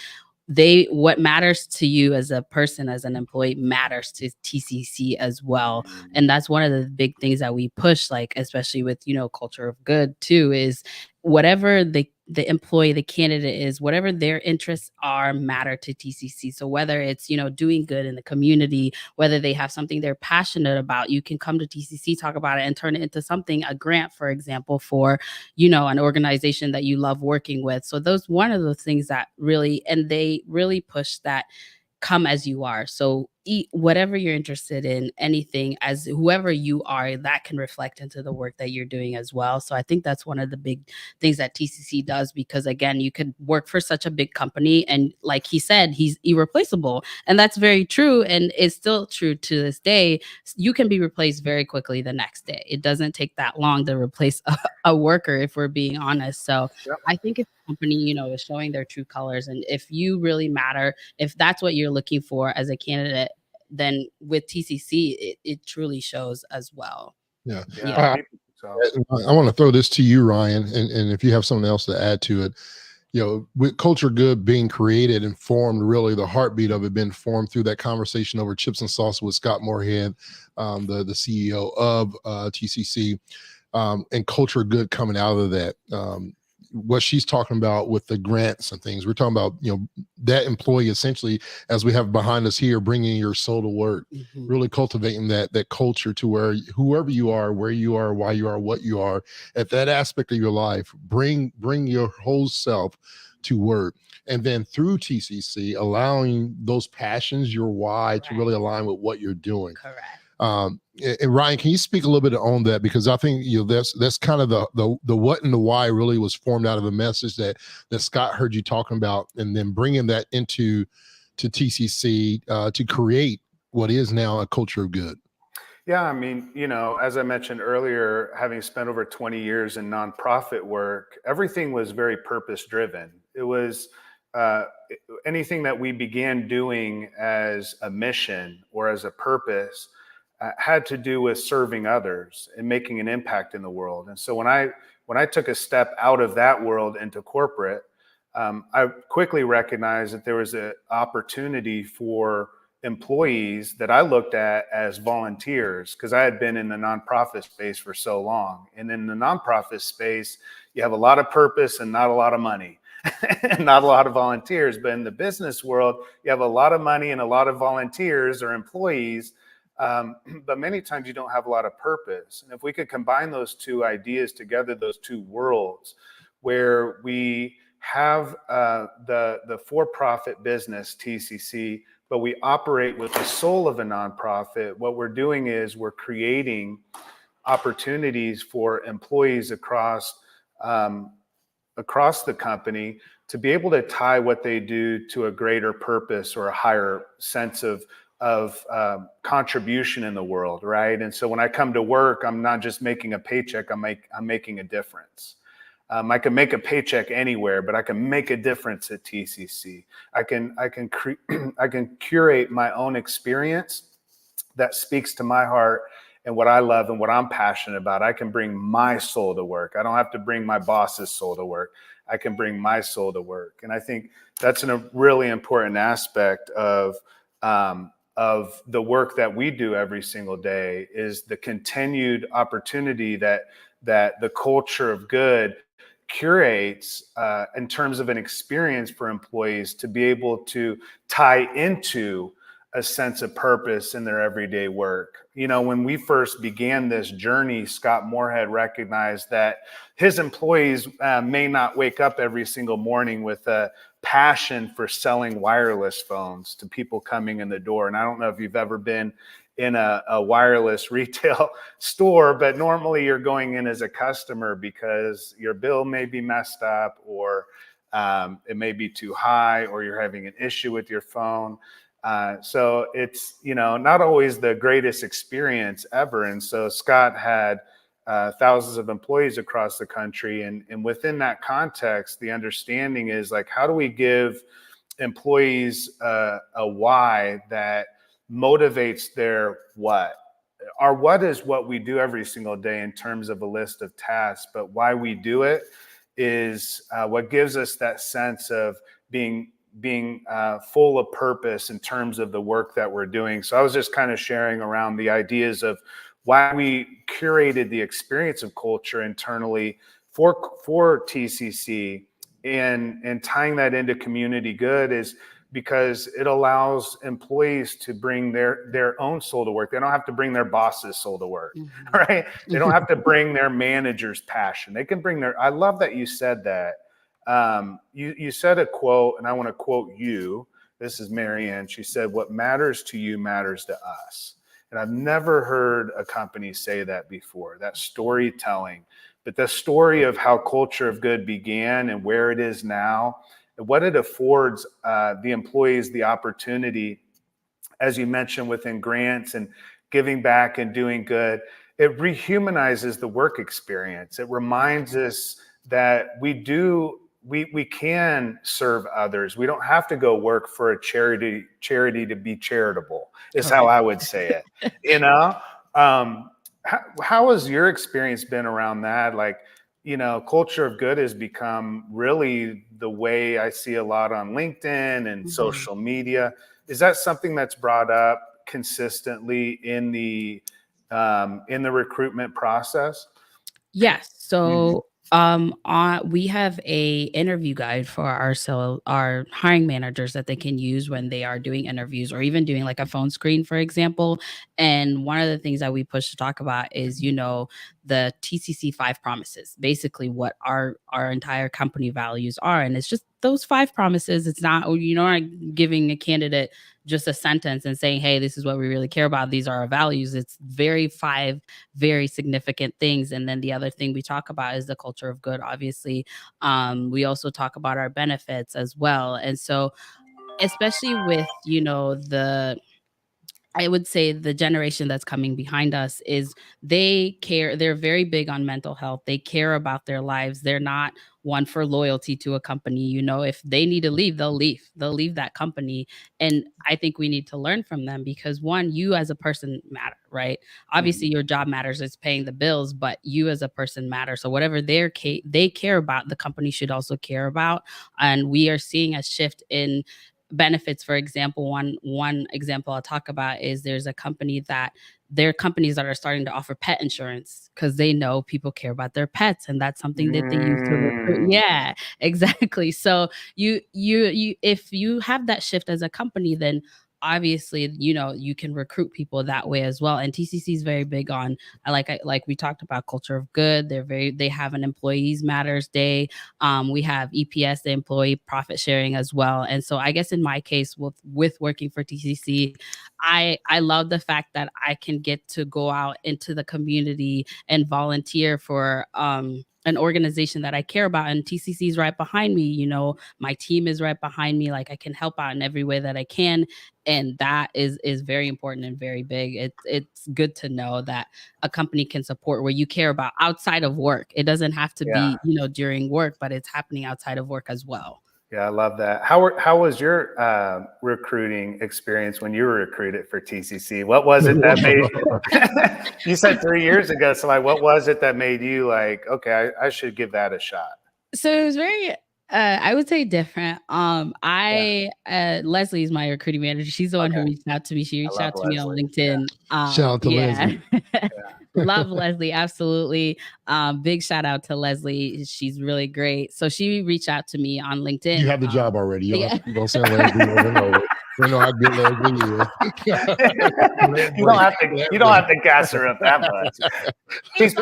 [SPEAKER 4] what matters to you as a person, as an employee, matters to TCC as well. And that's one of the big things that we push, like, especially with, culture of good too, is whatever the employee, the candidate is, whatever their interests are, matter to TCC. So whether it's, doing good in the community, whether they have something they're passionate about, you can come to TCC, talk about it, and turn it into something, a grant, for example, for, an organization that you love working with. So those, one of the things that really, and they really push that, come as you are. So eat whatever you're interested in, anything, as whoever you are, that can reflect into the work that you're doing as well. So I think that's one of the big things that TCC does, because again, you could work for such a big company, and like he said, he's irreplaceable. And that's very true. And it's still true to this day. You can be replaced very quickly the next day. It doesn't take that long to replace a worker, if we're being honest. So I think if a company, is showing their true colors, and if you really matter, if that's what you're looking for as a candidate, then with TCC, it truly shows as well.
[SPEAKER 2] Yeah. I want to throw this to you, Ryan, and if you have something else to add to it, with Culture Good being created and formed, really the heartbeat of it being formed through that conversation over chips and salsa with Scott Moorhead, the CEO of TCC, and Culture Good coming out of that. what she's talking about with the grants and things. We're talking about, that employee essentially, as we have behind us here, bringing your soul to work, really cultivating that culture to where whoever you are, where you are, why you are, what you are, at that aspect of your life, bring your whole self to work. And then through TCC, allowing those passions, your why, to really align with what you're doing.
[SPEAKER 4] Correct.
[SPEAKER 2] And Ryan, can you speak a little bit on that? Because I think that's kind of the what and the why really was formed out of the message that Scott heard you talking about, and then bringing that to TCC to create what is now a culture of good.
[SPEAKER 3] Yeah, I mean, as I mentioned earlier, having spent over 20 years in nonprofit work, everything was very purpose driven. It was anything that we began doing as a mission or as a purpose had to do with serving others and making an impact in the world. And so when I took a step out of that world into corporate, I quickly recognized that there was an opportunity for employees that I looked at as volunteers, because I had been in the nonprofit space for so long. And in the nonprofit space, you have a lot of purpose and not a lot of money and not a lot of volunteers. But in the business world, you have a lot of money and a lot of volunteers or employees. But many times you don't have a lot of purpose. And if we could combine those two ideas together, those two worlds, where we have the for-profit business, TCC, but we operate with the soul of a nonprofit, what we're doing is we're creating opportunities for employees across the company to be able to tie what they do to a greater purpose or a higher sense of contribution in the world, right? And so when I come to work, I'm not just making a paycheck, I'm making a difference. I can make a paycheck anywhere, but I can make a difference at TCC. I can curate my own experience that speaks to my heart and what I love and what I'm passionate about. I can bring my soul to work. I don't have to bring my boss's soul to work. I can bring my soul to work. And I think that's a really important aspect of the work that we do every single day, is the continued opportunity that the culture of good curates in terms of an experience for employees to be able to tie into a sense of purpose in their everyday work. When we first began this journey, Scott Moorhead recognized that his employees may not wake up every single morning with a passion for selling wireless phones to people coming in the door. And I don't know if you've ever been in a wireless retail store, but normally you're going in as a customer because your bill may be messed up, or it may be too high, or you're having an issue with your phone. So it's, not always the greatest experience ever. And so Scott had thousands of employees across the country. And within that context, the understanding is like, how do we give employees a why that motivates their what? Our what is what we do every single day in terms of a list of tasks, but why we do it is what gives us that sense of being full of purpose in terms of the work that we're doing. So I was just kind of sharing around the ideas of why we curated the experience of culture internally for TCC, and tying that into community good is because it allows employees to bring their own soul to work. They don't have to bring their boss's soul to work, right? They don't have to bring their manager's passion. They can bring I love that you said that. You said a quote, and I want to quote you. This is Maryanne. She said, "What matters to you matters to us." And I've never heard a company say that before, that storytelling. But the story of how Culture of Good began and where it is now, and what it affords the employees the opportunity, as you mentioned, within grants and giving back and doing good, it rehumanizes the work experience. It reminds us that we can serve others. We don't have to go work for a charity to be charitable, is how I would say it. How has your experience been around that? Like, Culture of Good has become really the way I see a lot on LinkedIn and social media. Is that something that's brought up consistently in the recruitment process?
[SPEAKER 4] Yes. So We have a interview guide for our hiring managers that they can use when they are doing interviews or even doing like a phone screen, for example. And one of the things that we push to talk about is, the TCC 5 promises, basically what our entire company values are. And it's just those 5 promises. It's not, not giving a candidate just a sentence and saying, hey, this is what we really care about. These are our values. It's five very significant things. And then the other thing we talk about is the culture of good, obviously. We also talk about our benefits as well. And so, especially with, I would say the generation that's coming behind us is they're very big on mental health. They care about their lives. They're not one for loyalty to a company. If they need to leave, they'll leave. They'll leave that company. And I think we need to learn from them because one, you as a person matter, right? Obviously your job matters, it's paying the bills, but you as a person matter. So whatever they care about, the company should also care about. And we are seeing a shift in benefits. For example, one example I'll talk about is there are companies that are starting to offer pet insurance because they know people care about their pets, and that's something that they use to recruit. Yeah, exactly. So you if you have that shift as a company, then obviously you can recruit people that way as well. And TCC is very big on like we talked about culture of good. They have an employees matters day. We have EPS, the employee profit sharing as well. And so I guess in my case with working for TCC, I love the fact that I can get to go out into the community and volunteer for an organization that I care about. And TCC is right behind me. My team is right behind me. Like I can help out in every way that I can. And that is very important and very big. It's good to know that a company can support where you care about outside of work. It doesn't have to be, during work, but it's happening outside of work as well.
[SPEAKER 3] Yeah, I love that. How was your recruiting experience when you were recruited for TCC? What was it that made you said 3 years ago? So like, what was it that made you like, okay, I should give that a shot?
[SPEAKER 4] So it was very, I would say different. Leslie is my recruiting manager. She's the one who reached out to me. She reached out to me on LinkedIn.
[SPEAKER 2] Shout out to Leslie.
[SPEAKER 4] Love Leslie, absolutely. Big shout out to Leslie. She's really great. So she reached out to me on LinkedIn.
[SPEAKER 2] You have the job already. You don't sound Leslie over and over. You know how good Leslie is.
[SPEAKER 3] You don't have to gas her up that much.
[SPEAKER 4] It's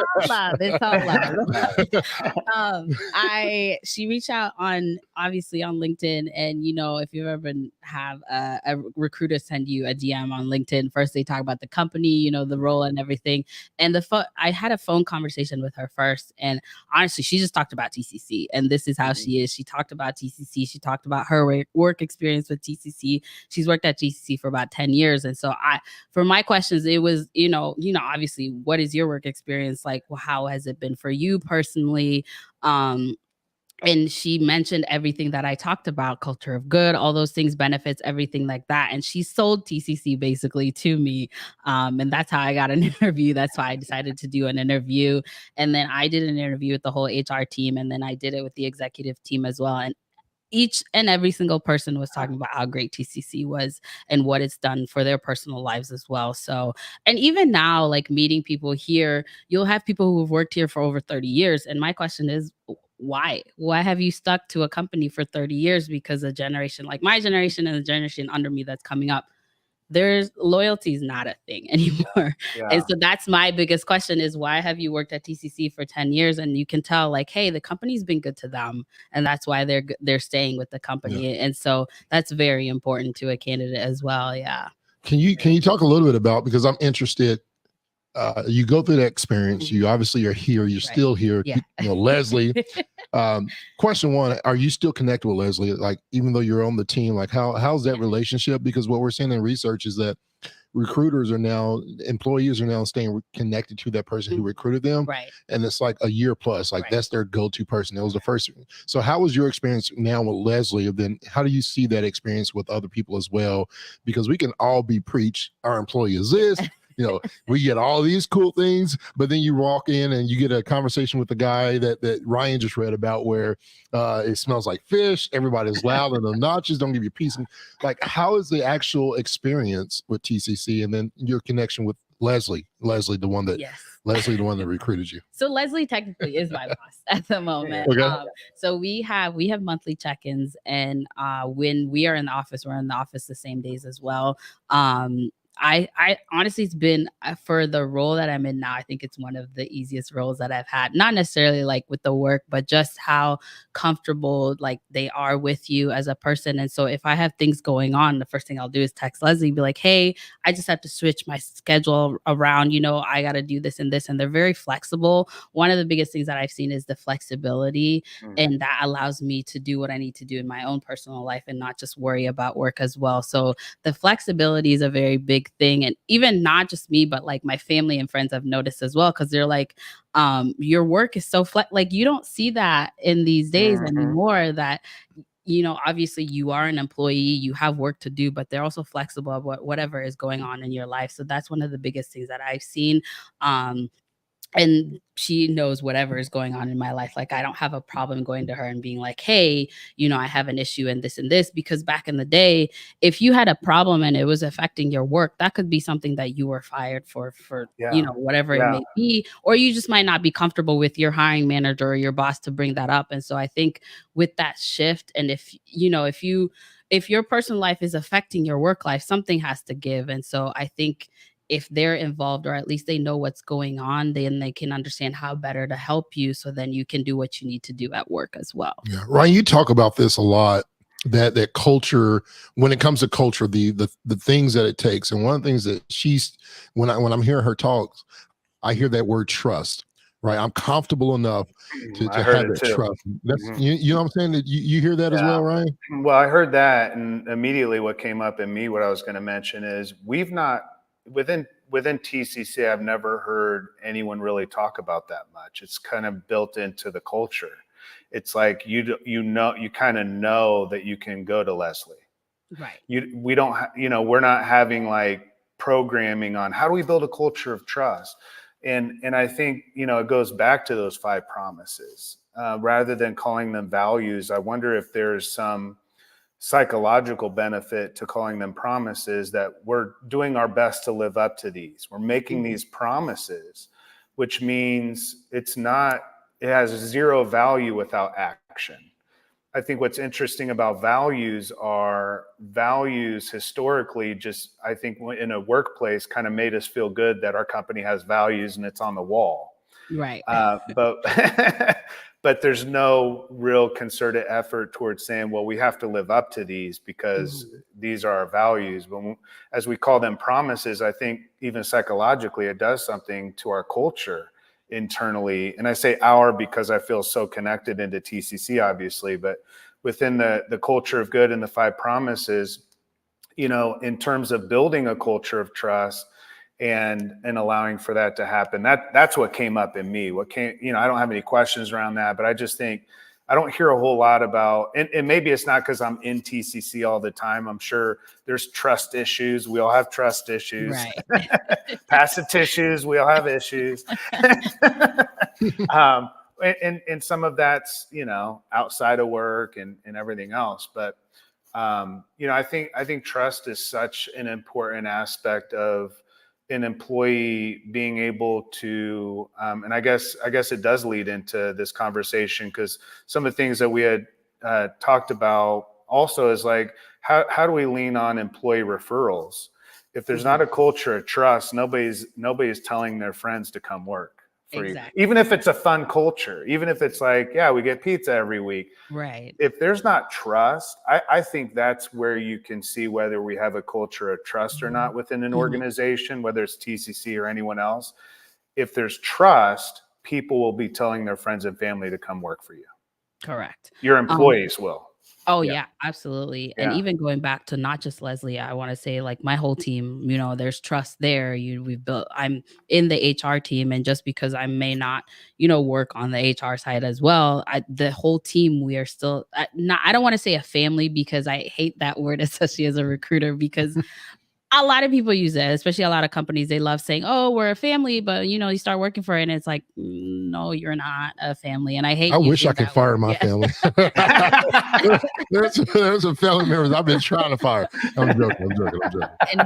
[SPEAKER 4] all love. She reached out obviously on LinkedIn, and if you ever have a recruiter send you a DM on LinkedIn, first they talk about the company, the role and everything. And I had a phone conversation with her first, and honestly, she just talked about TCC, and this is how she is. She talked about TCC. She talked about her work experience with TCC. She's worked at TCC for about 10 years. And so for my questions, it was, obviously, what is your work experience like? Well, how has it been for you personally? And she mentioned everything that I talked about, culture of good, all those things, benefits, everything like that. And she sold TCC basically to me. And that's how I got an interview. That's why I decided to do an interview. And then I did an interview with the whole HR team. And then I did it with the executive team as well. And each and every single person was talking about how great TCC was and what it's done for their personal lives as well. So, and even now, like meeting people here, you'll have people who've worked here for over 30 years. And my question is, why have you stuck to a company for 30 years? Because a generation like my generation and the generation under me that's coming up, there's loyalty is not a thing anymore. Yeah. And so that's my biggest question is, why have you worked at TCC for 10 years? And you can tell like, hey, the company's been good to them. And that's why they're staying with the company. Yeah. And so that's very important to a candidate as well. Yeah.
[SPEAKER 2] Can you talk a little bit about, because I'm interested, you go through that experience, you obviously are here, you're still here. Yeah. Leslie, question one, are you still connected with Leslie? Like, even though you're on the team, like how's that relationship? Because what we're seeing in research is that employees are now staying connected to that person who recruited them.
[SPEAKER 4] Right.
[SPEAKER 2] And it's like a year plus, like that's their go-to person. That was the first. So how was your experience now with Leslie? And then how do you see that experience with other people as well? Because we can all be preached, our employee is this, we get all these cool things, but then you walk in and you get a conversation with the guy that Ryan just read about where it smells like fish, everybody's loud and obnoxious, don't give you peace. Like, how is the actual experience with TCC and then your connection with Leslie, the one that
[SPEAKER 4] Yes.
[SPEAKER 2] Leslie, the one that recruited you.
[SPEAKER 4] So Leslie technically is my boss at the moment.
[SPEAKER 2] Okay.
[SPEAKER 4] So we have monthly check-ins, and when we are in the office, we're in the office the same days as well. I honestly, it's been for the role that I'm in now, I think it's one of the easiest roles that I've had. Not necessarily like with the work, but just how comfortable like they are with you as a person. And so if I have things going on, the first thing I'll do is text Leslie, be like, hey, I just have to switch my schedule around. I got to do this and this. And they're very flexible. One of the biggest things that I've seen is the flexibility, and that allows me to do what I need to do in my own personal life and not just worry about work as well. So the flexibility is a very big thing. And even not just me, but like my family and friends have noticed as well, because they're like, your work is so like you don't see that in these days anymore, that obviously you are an employee, you have work to do, but they're also flexible about whatever is going on in your life. So that's one of the biggest things that I've seen. And she knows whatever is going on in my life. Like, I don't have a problem going to her and being like, hey, I have an issue in this, because back in the day, if you had a problem and it was affecting your work, that could be something that you were fired for whatever it may be, or you just might not be comfortable with your hiring manager or your boss to bring that up. And so I think with that shift, and if your personal life is affecting your work life, something has to give. And so I think if they're involved, or at least they know what's going on, then they can understand how better to help you. So then you can do what you need to do at work as well.
[SPEAKER 2] Yeah. Ryan, you talk about this a lot, that culture, when it comes to culture, the things that it takes. And one of the things that when I'm hearing her talk, I hear that word trust, right? I'm comfortable enough to have that trust. That's, you know what I'm saying? That you hear that as well, Ryan?
[SPEAKER 3] Well, I heard that, and immediately what came up in me, what I was going to mention is we've not, within TCC, I've never heard anyone really talk about that much. It's kind of built into the culture. It's like you kind of know that you can go to Leslie.
[SPEAKER 4] Right.
[SPEAKER 3] We don't we're not having like programming on how do we build a culture of trust. And I think it goes back to those 5 promises. Rather than calling them values, I wonder if there's some psychological benefit to calling them promises, that we're doing our best to live up to these. We're making these promises, which means it has 0 value without action. I think what's interesting about values historically, just, I think in a workplace, kind of made us feel good that our company has values and it's on the wall.
[SPEAKER 4] Right.
[SPEAKER 3] But there's no real concerted effort towards saying, well, we have to live up to these because these are our values. But as we call them promises, I think even psychologically, it does something to our culture internally. And I say our because I feel so connected into TCC, obviously, but within the culture of good and the 5 promises, in terms of building a culture of trust, and allowing for that to happen. That's what came up in me. I don't have any questions around that, but I just think I don't hear a whole lot about, and maybe it's not because I'm in TCC all the time. I'm sure there's trust issues. We all have trust issues.
[SPEAKER 4] Right.
[SPEAKER 3] Passive tissues. We all have issues. And some of that's, outside of work and everything else. But, I think trust is such an important aspect of an employee being able to, and I guess it does lead into this conversation, because some of the things that we had talked about also is like, how do we lean on employee referrals? If there's not a culture of trust, nobody's telling their friends to come work for you. Even if it's a fun culture, even if it's like, yeah, we get pizza every week.
[SPEAKER 4] Right.
[SPEAKER 3] If there's not trust, I think that's where you can see whether we have a culture of trust or not within an organization, whether it's TCC or anyone else. If there's trust, people will be telling their friends and family to come work for you.
[SPEAKER 4] Correct.
[SPEAKER 3] Your employees will.
[SPEAKER 4] Oh, yeah, absolutely. And even going back to not just Leslie, I want to say like my whole team, there's trust there. I'm in the HR team, and just because I may not, work on the HR side as well, the whole team, we are still I don't want to say a family, because I hate that word, especially as a recruiter, because a lot of people use it, especially a lot of companies. They love saying, oh, we're a family, but you start working for it and it's like, no, you're not a family. And I hate.
[SPEAKER 2] I wish I could fire my family. there's some family members I've been trying to fire. I'm joking.
[SPEAKER 4] And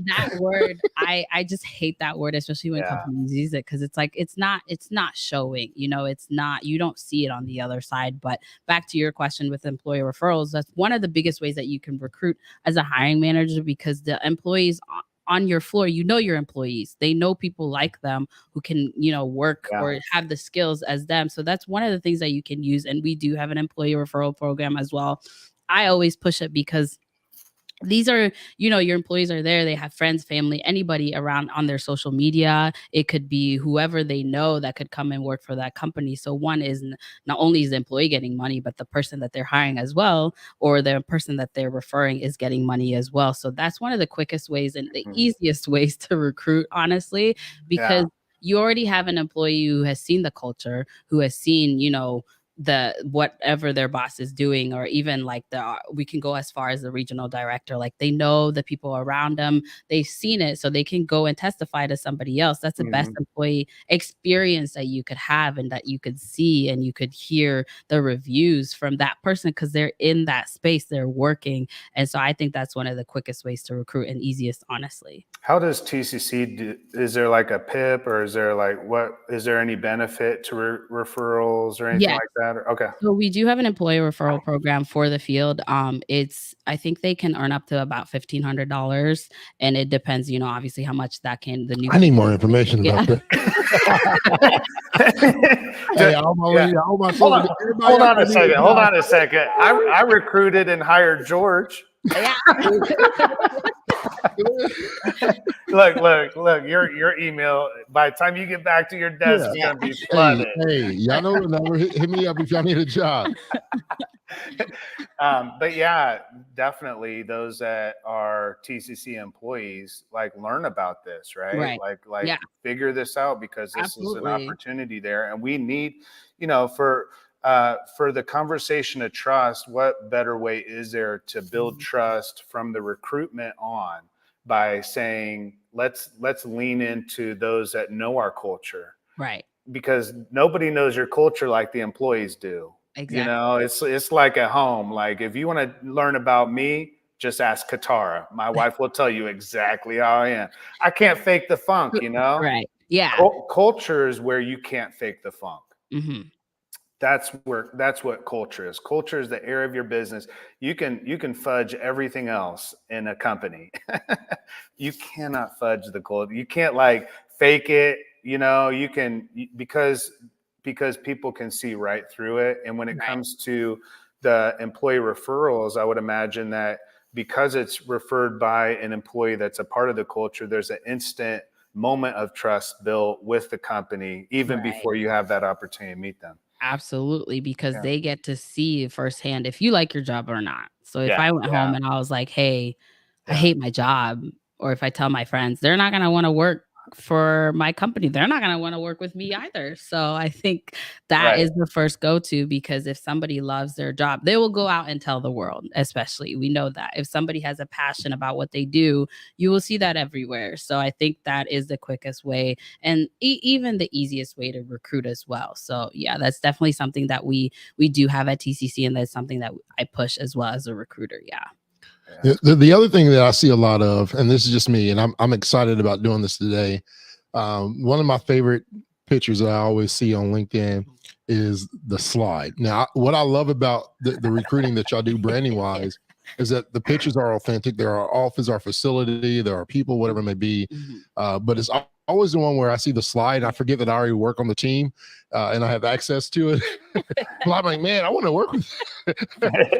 [SPEAKER 4] that word, I just hate that word, especially when companies use it, because it's like it's not showing. It's not. You don't see it on the other side. But back to your question with employer referrals, that's one of the biggest ways that you can recruit as a hiring manager, because the employees on your floor, your employees, they know people like them who can, work or have the skills as them. So that's one of the things that you can use. And we do have an employee referral program as well. I always push it because these are, your employees are there. They have friends, family, anybody around on their social media. It could be whoever they know that could come and work for that company. So one is not only is the employee getting money, but the person that they're hiring as well, or the person that they're referring is getting money as well. So that's one of the quickest ways and the easiest ways to recruit, honestly, because you already have an employee who has seen the culture, who has seen, the whatever their boss is doing, or even like we can go as far as the regional director. Like, they know the people around them, they've seen it, so they can go and testify to somebody else. That's the best employee experience that you could have, and that you could see and you could hear the reviews from that person, because they're in that space, they're working. And so I think that's one of the quickest ways to recruit and easiest, honestly.
[SPEAKER 3] How does TCC do? Is there like a PIP, or is there any benefit to referrals or anything like that? Okay.
[SPEAKER 4] So we do have an employee referral program for the field. I think they can earn up to about $1,500, and it depends, obviously how much that can.
[SPEAKER 2] I need more information about that.
[SPEAKER 3] Hold on a second. I recruited and hired George.
[SPEAKER 4] Yeah.
[SPEAKER 3] Look, your email, by the time you get back to your desk, is going to be flooded.
[SPEAKER 2] Hey, y'all know the number. Hit me up if y'all need a job.
[SPEAKER 3] But yeah, definitely those that are TCC employees, learn about this, right? Figure this out, because this is an opportunity there. And we need, for the conversation of trust, what better way is there to build trust from the recruitment on, by saying, let's lean into those that know our culture,
[SPEAKER 4] right?
[SPEAKER 3] Because nobody knows your culture like the employees do.
[SPEAKER 4] Exactly.
[SPEAKER 3] It's like at home. Like, if you want to learn about me, just ask Katara. My wife will tell you exactly how I am. I can't fake the funk,
[SPEAKER 4] Right. Yeah.
[SPEAKER 3] Culture is where you can't fake the funk.
[SPEAKER 4] Mm-hmm.
[SPEAKER 3] That's what culture is. Culture is the air of your business. You can fudge everything else in a company. You cannot fudge the culture. You can't fake it. You can, because people can see right through it. And when it comes to the employee referrals, I would imagine that because it's referred by an employee that's a part of the culture, there's an instant moment of trust built with the company, even before you have that opportunity to meet them.
[SPEAKER 4] Absolutely, because they get to see firsthand if you like your job or not. So if I went home and I was like, hey, I hate my job, or if I tell my friends, they're not going to want to work for my company, they're not going to want to work with me either. So I think that is the first go-to, because if somebody loves their job, they will go out and tell the world. Especially, we know that if somebody has a passion about what they do, you will see that everywhere. So I think that is the quickest way, and even the easiest way to recruit as well. So yeah, that's definitely something that we do have at TCC, and that's something that I push as well as a recruiter.
[SPEAKER 2] The other thing that I see a lot of, and this is just me, and I'm excited about doing this today. One of my favorite pictures that I always see on LinkedIn is the slide. Now, what I love about the recruiting that y'all do branding wise is that the pictures are authentic. There are office, our facility, there are people, whatever it may be. But it's always the one where I see the slide and I forget that I already work on the team and I have access to it. Well, I'm like, man, I want to work with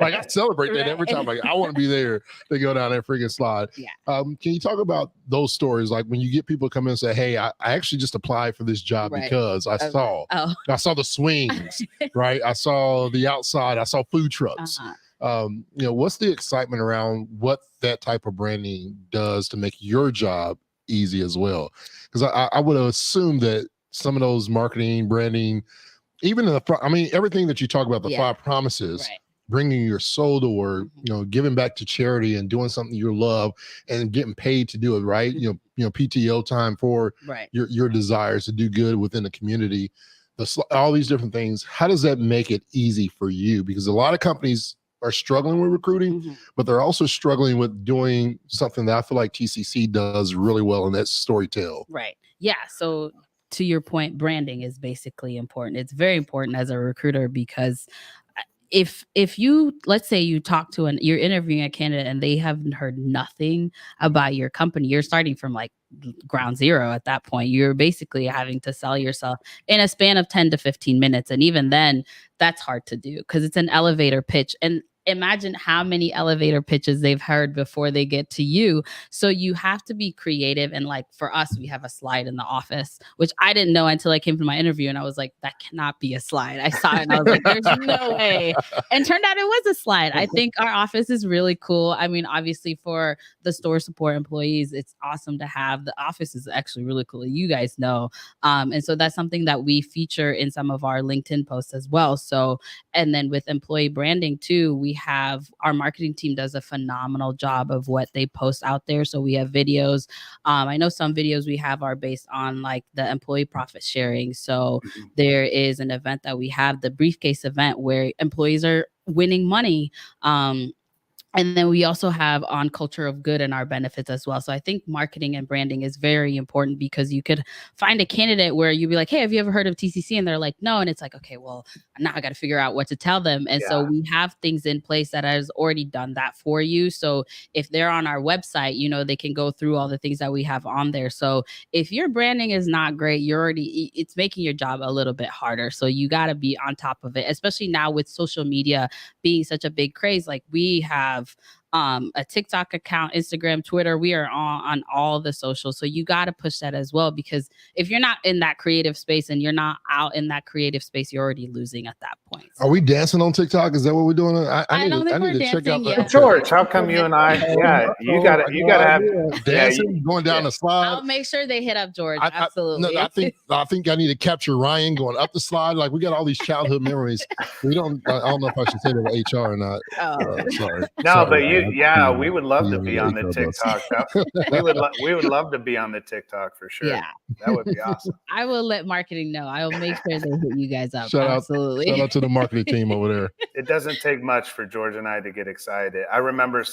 [SPEAKER 2] I celebrate that every time. I want to be there to go down that freaking slide. Can you talk about those stories? Like when you get people come in and say, hey, I actually just applied for this job because I saw the swings, right? I saw the outside, I saw food trucks. What's the excitement around what that type of branding does to make your job easy as well? Because I would assume that some of those marketing, branding, even everything that you talk about, the 5 promises, bringing your soul to work, giving back to charity and doing something you love and getting paid to do it, right? PTO time for your desires to do good within the community. all these different things. How does that make it easy for you? Because a lot of companies are struggling with recruiting, but they're also struggling with doing something that I feel like TCC does really well, and that's storytell.
[SPEAKER 4] Right. Yeah. So to your point, branding is basically important. It's very important as a recruiter because if you, let's say you talk to you're interviewing a candidate and they haven't heard nothing about your company, you're starting from like ground zero at that point. You're basically having to sell yourself in a span of 10 to 15 minutes. And even then, that's hard to do because it's an elevator pitch. And imagine how many elevator pitches they've heard before they get to you. So you have to be creative. And like for us, we have a slide in the office, which I didn't know until I came to my interview. And I was like, that cannot be a slide. I saw it and I was like, there's no way. And turned out it was a slide. I think our office is really cool. I mean, obviously for the store support employees, it's awesome to have. The office is actually really cool. You guys know. And so that's something that we feature in some of our LinkedIn posts as well. So, and then with employee branding too, we have our marketing team does a phenomenal job of what they post out there. So we have videos. I know some videos we have are based on like the employee profit sharing. So there is an event that we have, the briefcase event, where employees are winning money. And then we also have on culture of good and our benefits as well. So I think marketing and branding is very important because you could find a candidate where you'd be like, hey, have you ever heard of TCC? And they're like, no. And it's like, okay, well, now I got to figure out what to tell them. And so we have things in place that has already done that for you. So if they're on our website, you know, they can go through all the things that we have on there. So if your branding is not great, it's making your job a little bit harder. So you got to be on top of it, especially now with social media being such a big craze. Like we have a TikTok account, Instagram, Twitter. We are on all the socials. So you got to push that as well, because if you're not in that creative space and you're not out in that creative space, you're already losing at that point.
[SPEAKER 2] So. Are we dancing on TikTok? Is that what we're doing? I need to check out that.
[SPEAKER 3] George, how come you and I? Yeah, you gotta have
[SPEAKER 2] dancing, going down the slide.
[SPEAKER 4] I'll make sure they hit up George. Absolutely.
[SPEAKER 2] I think I need to capture Ryan going up the slide. Like we got all these childhood memories. We don't. I don't know if I should say that with HR or not. Sorry.
[SPEAKER 3] No, but we would love to be on the TikTok. We would love to be on the TikTok for sure.
[SPEAKER 4] Yeah,
[SPEAKER 3] that would be awesome.
[SPEAKER 4] I will let marketing know. I will make sure they hit you guys up.
[SPEAKER 2] Shout
[SPEAKER 4] Absolutely.
[SPEAKER 2] Shout out to the marketing team over there.
[SPEAKER 3] It doesn't take much for George and I to get excited. I remember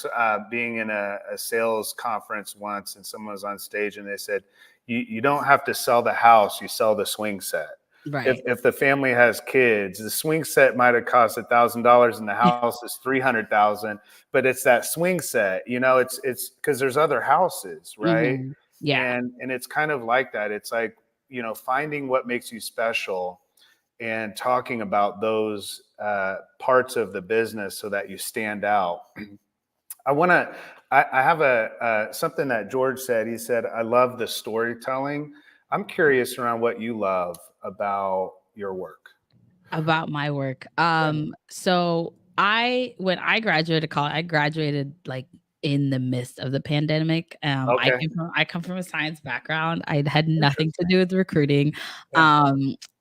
[SPEAKER 3] being in a sales conference once, and someone was on stage, and they said, "You don't have to sell the house; you sell the swing set."
[SPEAKER 4] Right.
[SPEAKER 3] If the family has kids, the swing set might have cost $1,000 and the house is $300,000, but it's that swing set, you know, it's because there's other houses, right?
[SPEAKER 4] Mm-hmm. Yeah.
[SPEAKER 3] And it's kind of like that. It's like, you know, finding what makes you special and talking about those parts of the business so that you stand out. I have something that George said. He said, I love the storytelling. I'm curious around what you love about your work.
[SPEAKER 4] About my work. So when I graduated college, I graduated like in the midst of the pandemic.
[SPEAKER 3] Okay.
[SPEAKER 4] I come from a science background. I had nothing to do with recruiting.
[SPEAKER 3] Yeah.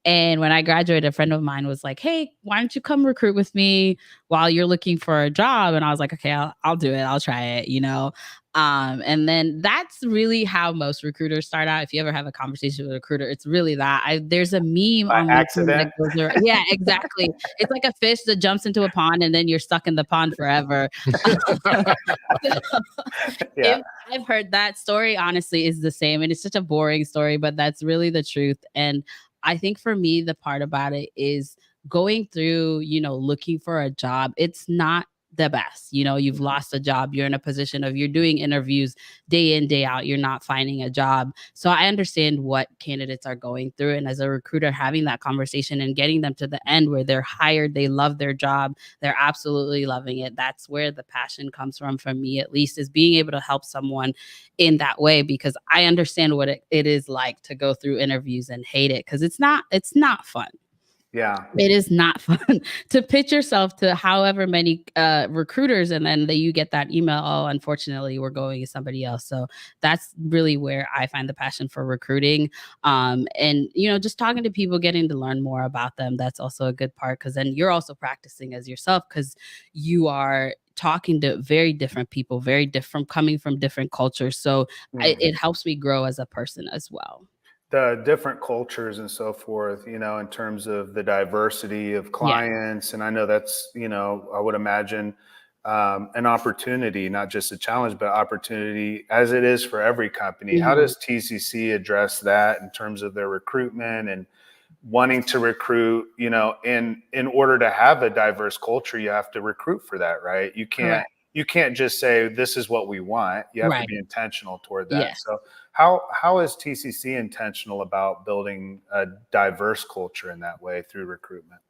[SPEAKER 4] And when I graduated, a friend of mine was like, hey, why don't you come recruit with me while you're looking for a job? And I was like, okay, I'll do it. I'll try it, you know? And then that's really how most recruiters start out. If you ever have a conversation with a recruiter, it's really that. There's a meme
[SPEAKER 3] By
[SPEAKER 4] on
[SPEAKER 3] accident.
[SPEAKER 4] Yeah, exactly. It's like a fish that jumps into a pond and then you're stuck in the pond forever.
[SPEAKER 3] Yeah.
[SPEAKER 4] I've heard that story, honestly, is the same. And it's such a boring story, but that's really the truth. And I think for me, the part about it is going through, you know, looking for a job. It's not the best. You know, you've lost a job. You're in a position of you're doing interviews day in, day out. You're not finding a job. So I understand what candidates are going through. And as a recruiter, having that conversation and getting them to the end where they're hired, they love their job, they're absolutely loving it. That's where the passion comes from me, at least, is being able to help someone in that way, because I understand what it is like to go through interviews and hate it, because it's not fun.
[SPEAKER 3] Yeah,
[SPEAKER 4] it is not fun to pitch yourself to however many recruiters, and then you get that email, oh, unfortunately, we're going with somebody else. So that's really where I find the passion for recruiting. And, you know, just talking to people, getting to learn more about them. That's also a good part, because then you're also practicing as yourself, because you are talking to very different people, very different, coming from different cultures. So it helps me grow as a person as well.
[SPEAKER 3] the different cultures and so forth, in terms of the diversity of
[SPEAKER 4] Yeah.
[SPEAKER 3] clients. And I know that's, I would imagine an opportunity, not just a challenge, but opportunity as it is for every company. How
[SPEAKER 4] Mhm.
[SPEAKER 3] does TCC address that in terms of their recruitment and wanting to recruit, in order to have a diverse culture, you have to recruit for that, right?
[SPEAKER 4] Correct.
[SPEAKER 3] You can't just say this is what we want. You have to
[SPEAKER 4] Right.
[SPEAKER 3] be intentional toward that.
[SPEAKER 4] Yes.
[SPEAKER 3] So how is TCC intentional about building a diverse culture in that way through recruitment?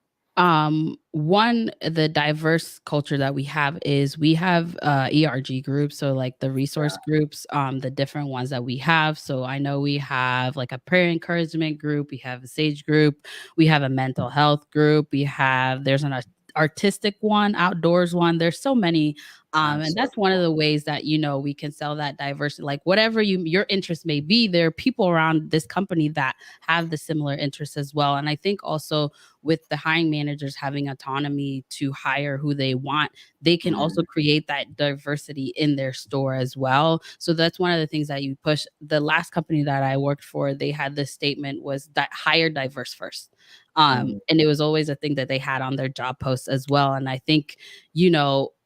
[SPEAKER 4] One, the diverse culture that we have is we have ERG groups, so like the resource groups, the different ones that we have. So I know we have like a prayer encouragement group, we have a sage group, we have a mental health group, there's an artistic one, outdoors one. There's so many.
[SPEAKER 3] That's
[SPEAKER 4] And
[SPEAKER 3] so
[SPEAKER 4] that's one of
[SPEAKER 3] cool.
[SPEAKER 4] the ways that we can sell that diversity. Like whatever your interest may be, there are people around this company that have the similar interests as well. And I think also with the hiring managers having autonomy to hire who they want, they can also create that diversity in their store as well. So that's one of the things that you push. The last company that I worked for, they had this statement was that hire diverse first. And it was always a thing that they had on their job posts as well. And I think,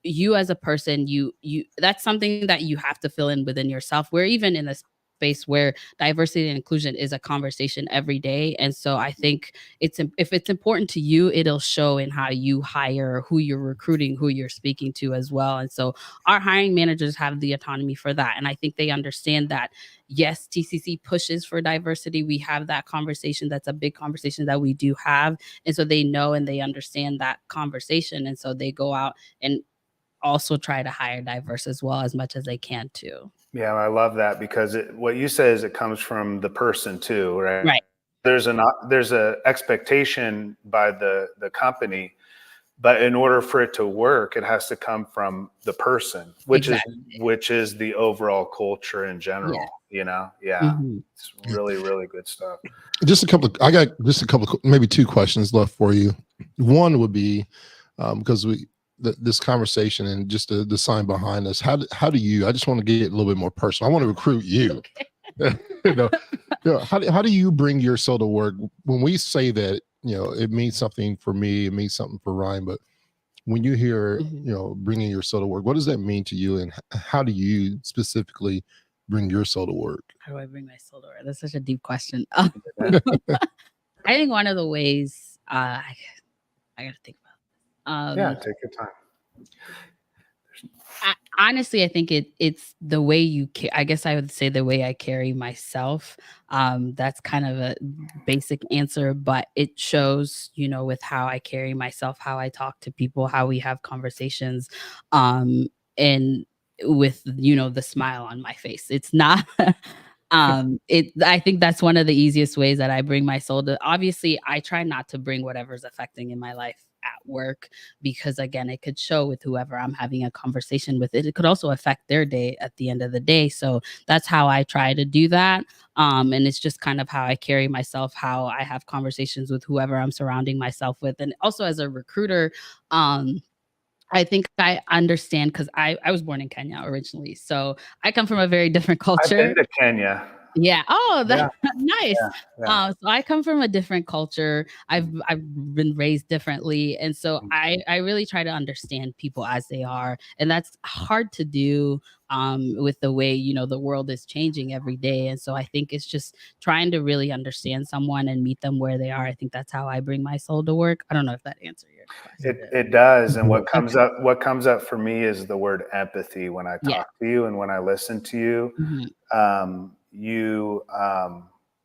[SPEAKER 4] you as a person, you that's something that you have to fill in within yourself. We're even in a space where diversity and inclusion is a conversation every day. And so I think if it's important to you, it'll show in how you hire, who you're recruiting, who you're speaking to as well. And so our hiring managers have the autonomy for that. And I think they understand that, yes, TCC pushes for diversity. We have that conversation. That's a big conversation that we do have. And so they know and they understand that conversation. And so they go out and also try to hire diverse as well as much as they can too.
[SPEAKER 3] Yeah, I love that because what you say is it comes from the person too, right?
[SPEAKER 4] Right.
[SPEAKER 3] There's a expectation by the company, but in order for it to work, it has to come from the person,
[SPEAKER 4] Exactly.
[SPEAKER 3] which is the overall culture in
[SPEAKER 4] Yeah.
[SPEAKER 3] general. Yeah,
[SPEAKER 4] Mhm.
[SPEAKER 3] it's really really good stuff.
[SPEAKER 2] I got just a couple, maybe two questions left for you. One would be, because this conversation and just the sign behind us, how do you, I just want to get a little bit more personal. I want to recruit you.
[SPEAKER 4] Okay.
[SPEAKER 2] How do you bring your soul to work? When we say that, it means something for me, it means something for Ryan, but when you hear,
[SPEAKER 4] Mhm.
[SPEAKER 2] bringing your soul to work, what does that mean to you? And how do you specifically bring your soul to work?
[SPEAKER 4] How do I bring my soul to work? That's such a deep question. I think one of the ways I gotta think about.
[SPEAKER 3] Yeah, take your time.
[SPEAKER 4] Honestly, I think it's the way I guess I would say the way I carry myself. That's kind of a basic answer, but it shows, with how I carry myself, how I talk to people, how we have conversations, and with the smile on my face. It's not I think that's one of the easiest ways that I bring my soul to. Obviously, I try not to bring whatever's affecting in my life at work, because again, it could show with whoever I'm having a conversation with. It could also affect their day at the end of the day. So that's how I try to do that. And it's just kind of how I carry myself, how I have conversations with whoever I'm surrounding myself with. And also as a recruiter, I think I understand because I was born in Kenya originally. So I come from a very different
[SPEAKER 3] I've been
[SPEAKER 4] culture.
[SPEAKER 3] to Kenya.
[SPEAKER 4] Yeah. Oh,
[SPEAKER 3] Yeah,
[SPEAKER 4] that nice.
[SPEAKER 3] yeah, yeah.
[SPEAKER 4] So I come from a different culture. I've been raised differently, and so I really try to understand people as they are, and that's hard to do with the way the world is changing every day. And so I think it's just trying to really understand someone and meet them where they are. I think that's how I bring my soul to work. I don't know if that answered your question.
[SPEAKER 3] It does. And
[SPEAKER 4] Okay.
[SPEAKER 3] what comes up for me is the word empathy when I
[SPEAKER 4] Yeah.
[SPEAKER 3] talk to you and when I listen to you.
[SPEAKER 4] Mhm.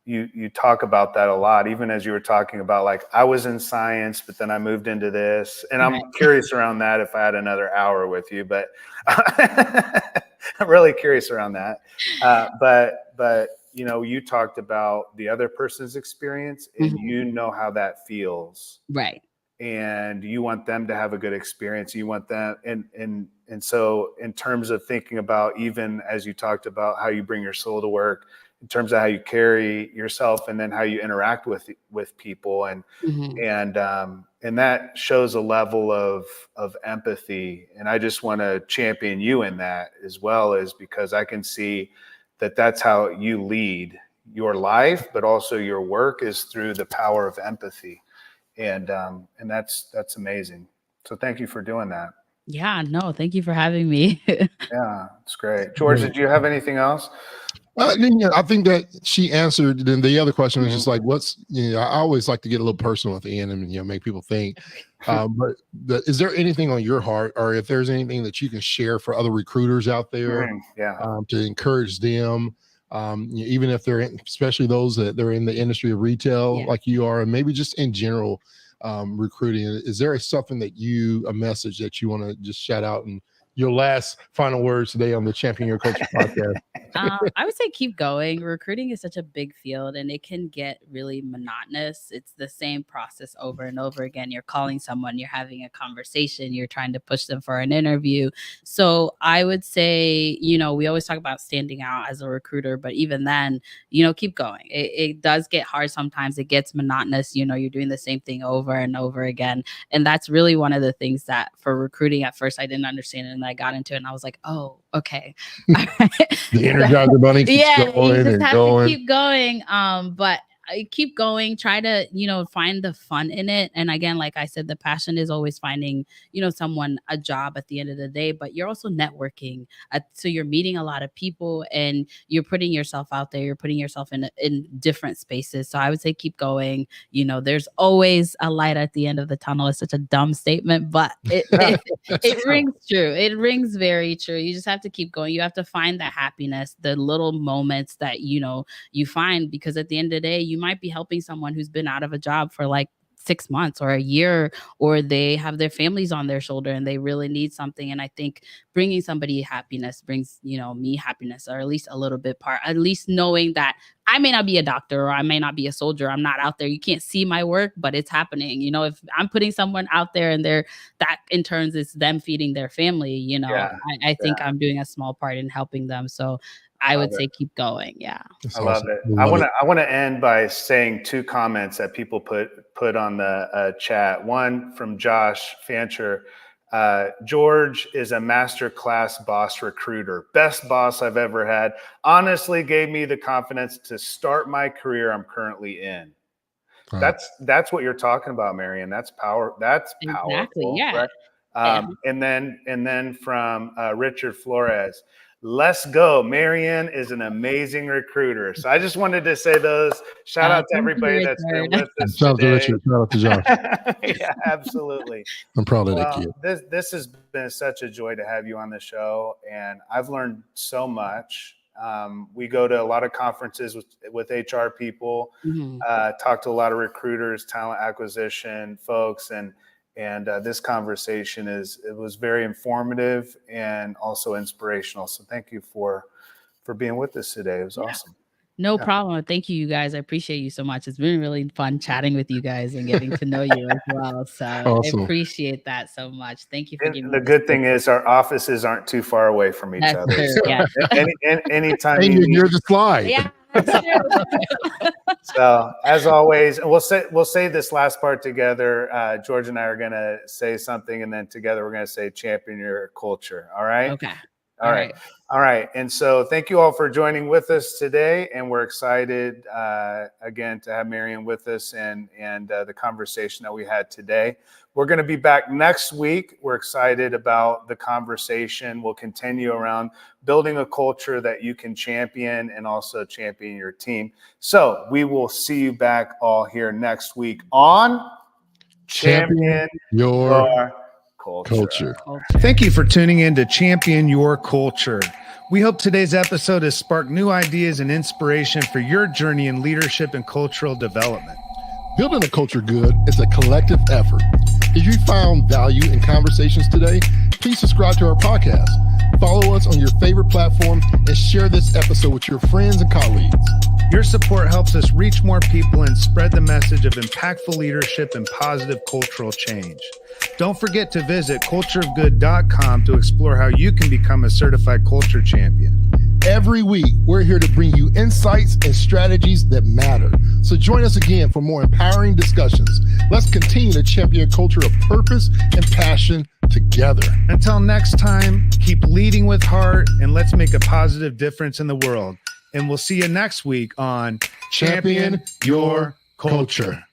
[SPEAKER 3] You you talk about that a lot, even as you were talking about, like, I was in science, but then I moved into this. And
[SPEAKER 4] Right.
[SPEAKER 3] I'm curious around that if I had another hour with you, but I'm really curious around that. But you talked about the other person's experience and
[SPEAKER 4] Mhm.
[SPEAKER 3] you know how that feels
[SPEAKER 4] Right.
[SPEAKER 3] and you want them to have a good experience. You want them, and so in terms of thinking about, even as you talked about how you bring your soul to work, in terms of how you carry yourself, and then how you interact with people,
[SPEAKER 4] Mhm.
[SPEAKER 3] and that shows a level of empathy. And I just want to champion you in that as well, as because I can see that that's how you lead. your life, but also your work, is through the power of empathy. And that's amazing. So thank you for doing that.
[SPEAKER 4] Yeah, no, thank you for having me.
[SPEAKER 3] Yeah, it's great. George, did you have anything else?
[SPEAKER 2] I think that she answered. Then the other question was just like, I always like to get a little personal at the end and, make people think. But is there anything on your heart, or if there's anything that you can share for other recruiters out there to encourage them, even if they're especially those that they're in the industry of retail like you are, and maybe just in general recruiting? Is there something a message that you want to just shout out, and your last final words today on the Champion Your Culture podcast?
[SPEAKER 4] I would say keep going. Recruiting is such a big field and it can get really monotonous. It's the same process over and over again. You're calling someone, you're having a conversation, you're trying to push them for an interview. So I would say, we always talk about standing out as a recruiter, but even then, keep going. It does get hard sometimes. It gets monotonous. You're doing the same thing over and over again. And that's really one of the things that for recruiting at first I didn't understand, and I got into it and I was like, oh, okay.
[SPEAKER 2] The Energizer Bunny keeps going,
[SPEAKER 4] you just have
[SPEAKER 2] going.
[SPEAKER 4] to keep going. But keep going. Try to, find the fun in it. And again, like I said, the passion is always finding, someone a job at the end of the day, but you're also networking. So you're meeting a lot of people and you're putting yourself out there. You're putting yourself in different spaces. So I would say keep going. There's always a light at the end of the tunnel. It's such a dumb statement, but it rings true. It rings very true. You just have to keep going. You have to find that happiness, the little moments that, you find, because at the end of the day, you might be helping someone who's been out of a job for like 6 months or a year, or they have their families on their shoulder and they really need something. And I think bringing somebody happiness brings, me happiness, or at least a little bit at least knowing that I may not be a doctor or I may not be a soldier. I'm not out there. You can't see my work, but it's happening. If I'm putting someone out there and that in turns is them feeding their family, I think I'm doing a small part in helping them. So I would say keep going. Yeah.
[SPEAKER 3] I love it. I want to end by saying 2 comments that people put on the chat. One from Josh Fancher. George is a masterclass boss recruiter. Best boss I've ever had. Honestly gave me the confidence to start my career I'm currently in. That's what you're talking about, Maryanne. That's power. That's powerful. Exactly. Yeah. Right? And then from Richard Flores. Let's go. Maryanne is an amazing recruiter. So I just wanted to say those. Shout out to everybody that's been with us.
[SPEAKER 2] Shout out to Richard. Shout out to Josh.
[SPEAKER 3] Yeah, absolutely.
[SPEAKER 2] I'm proud of that kid.
[SPEAKER 3] This has been such a joy to have you on the show, and I've learned so much. We go to a lot of conferences with HR people, talk to a lot of recruiters, talent acquisition folks, and this conversation was very informative and also inspirational. So thank you for being with us today. It was awesome.
[SPEAKER 4] No problem. Thank you guys. I appreciate you so much. It's been really fun chatting with you guys and getting to know you as well. So awesome. I appreciate that so much. Thank you for giving me.
[SPEAKER 3] The good thing is our offices aren't too far away from each other.
[SPEAKER 4] True,
[SPEAKER 3] so
[SPEAKER 4] yeah.
[SPEAKER 3] anytime
[SPEAKER 2] you're the slide.
[SPEAKER 4] Yeah.
[SPEAKER 3] So as always, we'll say this last part together. George and I are going to say something, and then together we're going to say champion your culture. All right.
[SPEAKER 4] Okay.
[SPEAKER 3] All right. And so thank you all for joining with us today. And we're excited again to have Maryanne with us and the conversation that we had today. We're going to be back next week. We're excited about the conversation. We'll continue around building a culture that you can champion and also champion your team. So we will see you back all here next week on Champion Your Culture.
[SPEAKER 1] Thank you for tuning in to Champion Your Culture. We hope today's episode has sparked new ideas and inspiration for your journey in leadership and cultural development.
[SPEAKER 2] Building a culture good is a collective effort. If you found value in conversations today, please subscribe to our podcast. Follow us on your favorite platform and share this episode with your friends and colleagues.
[SPEAKER 1] Your support helps us reach more people and spread the message of impactful leadership and positive cultural change. Don't forget to visit cultureofgood.com to explore how you can become a certified culture champion.
[SPEAKER 2] Every week, we're here to bring you insights and strategies that matter. So join us again for more empowering discussions. Let's continue to champion a culture of purpose and passion together.
[SPEAKER 1] Until next time, keep leading with heart and let's make a positive difference in the world. And we'll see you next week on Champion Your Culture.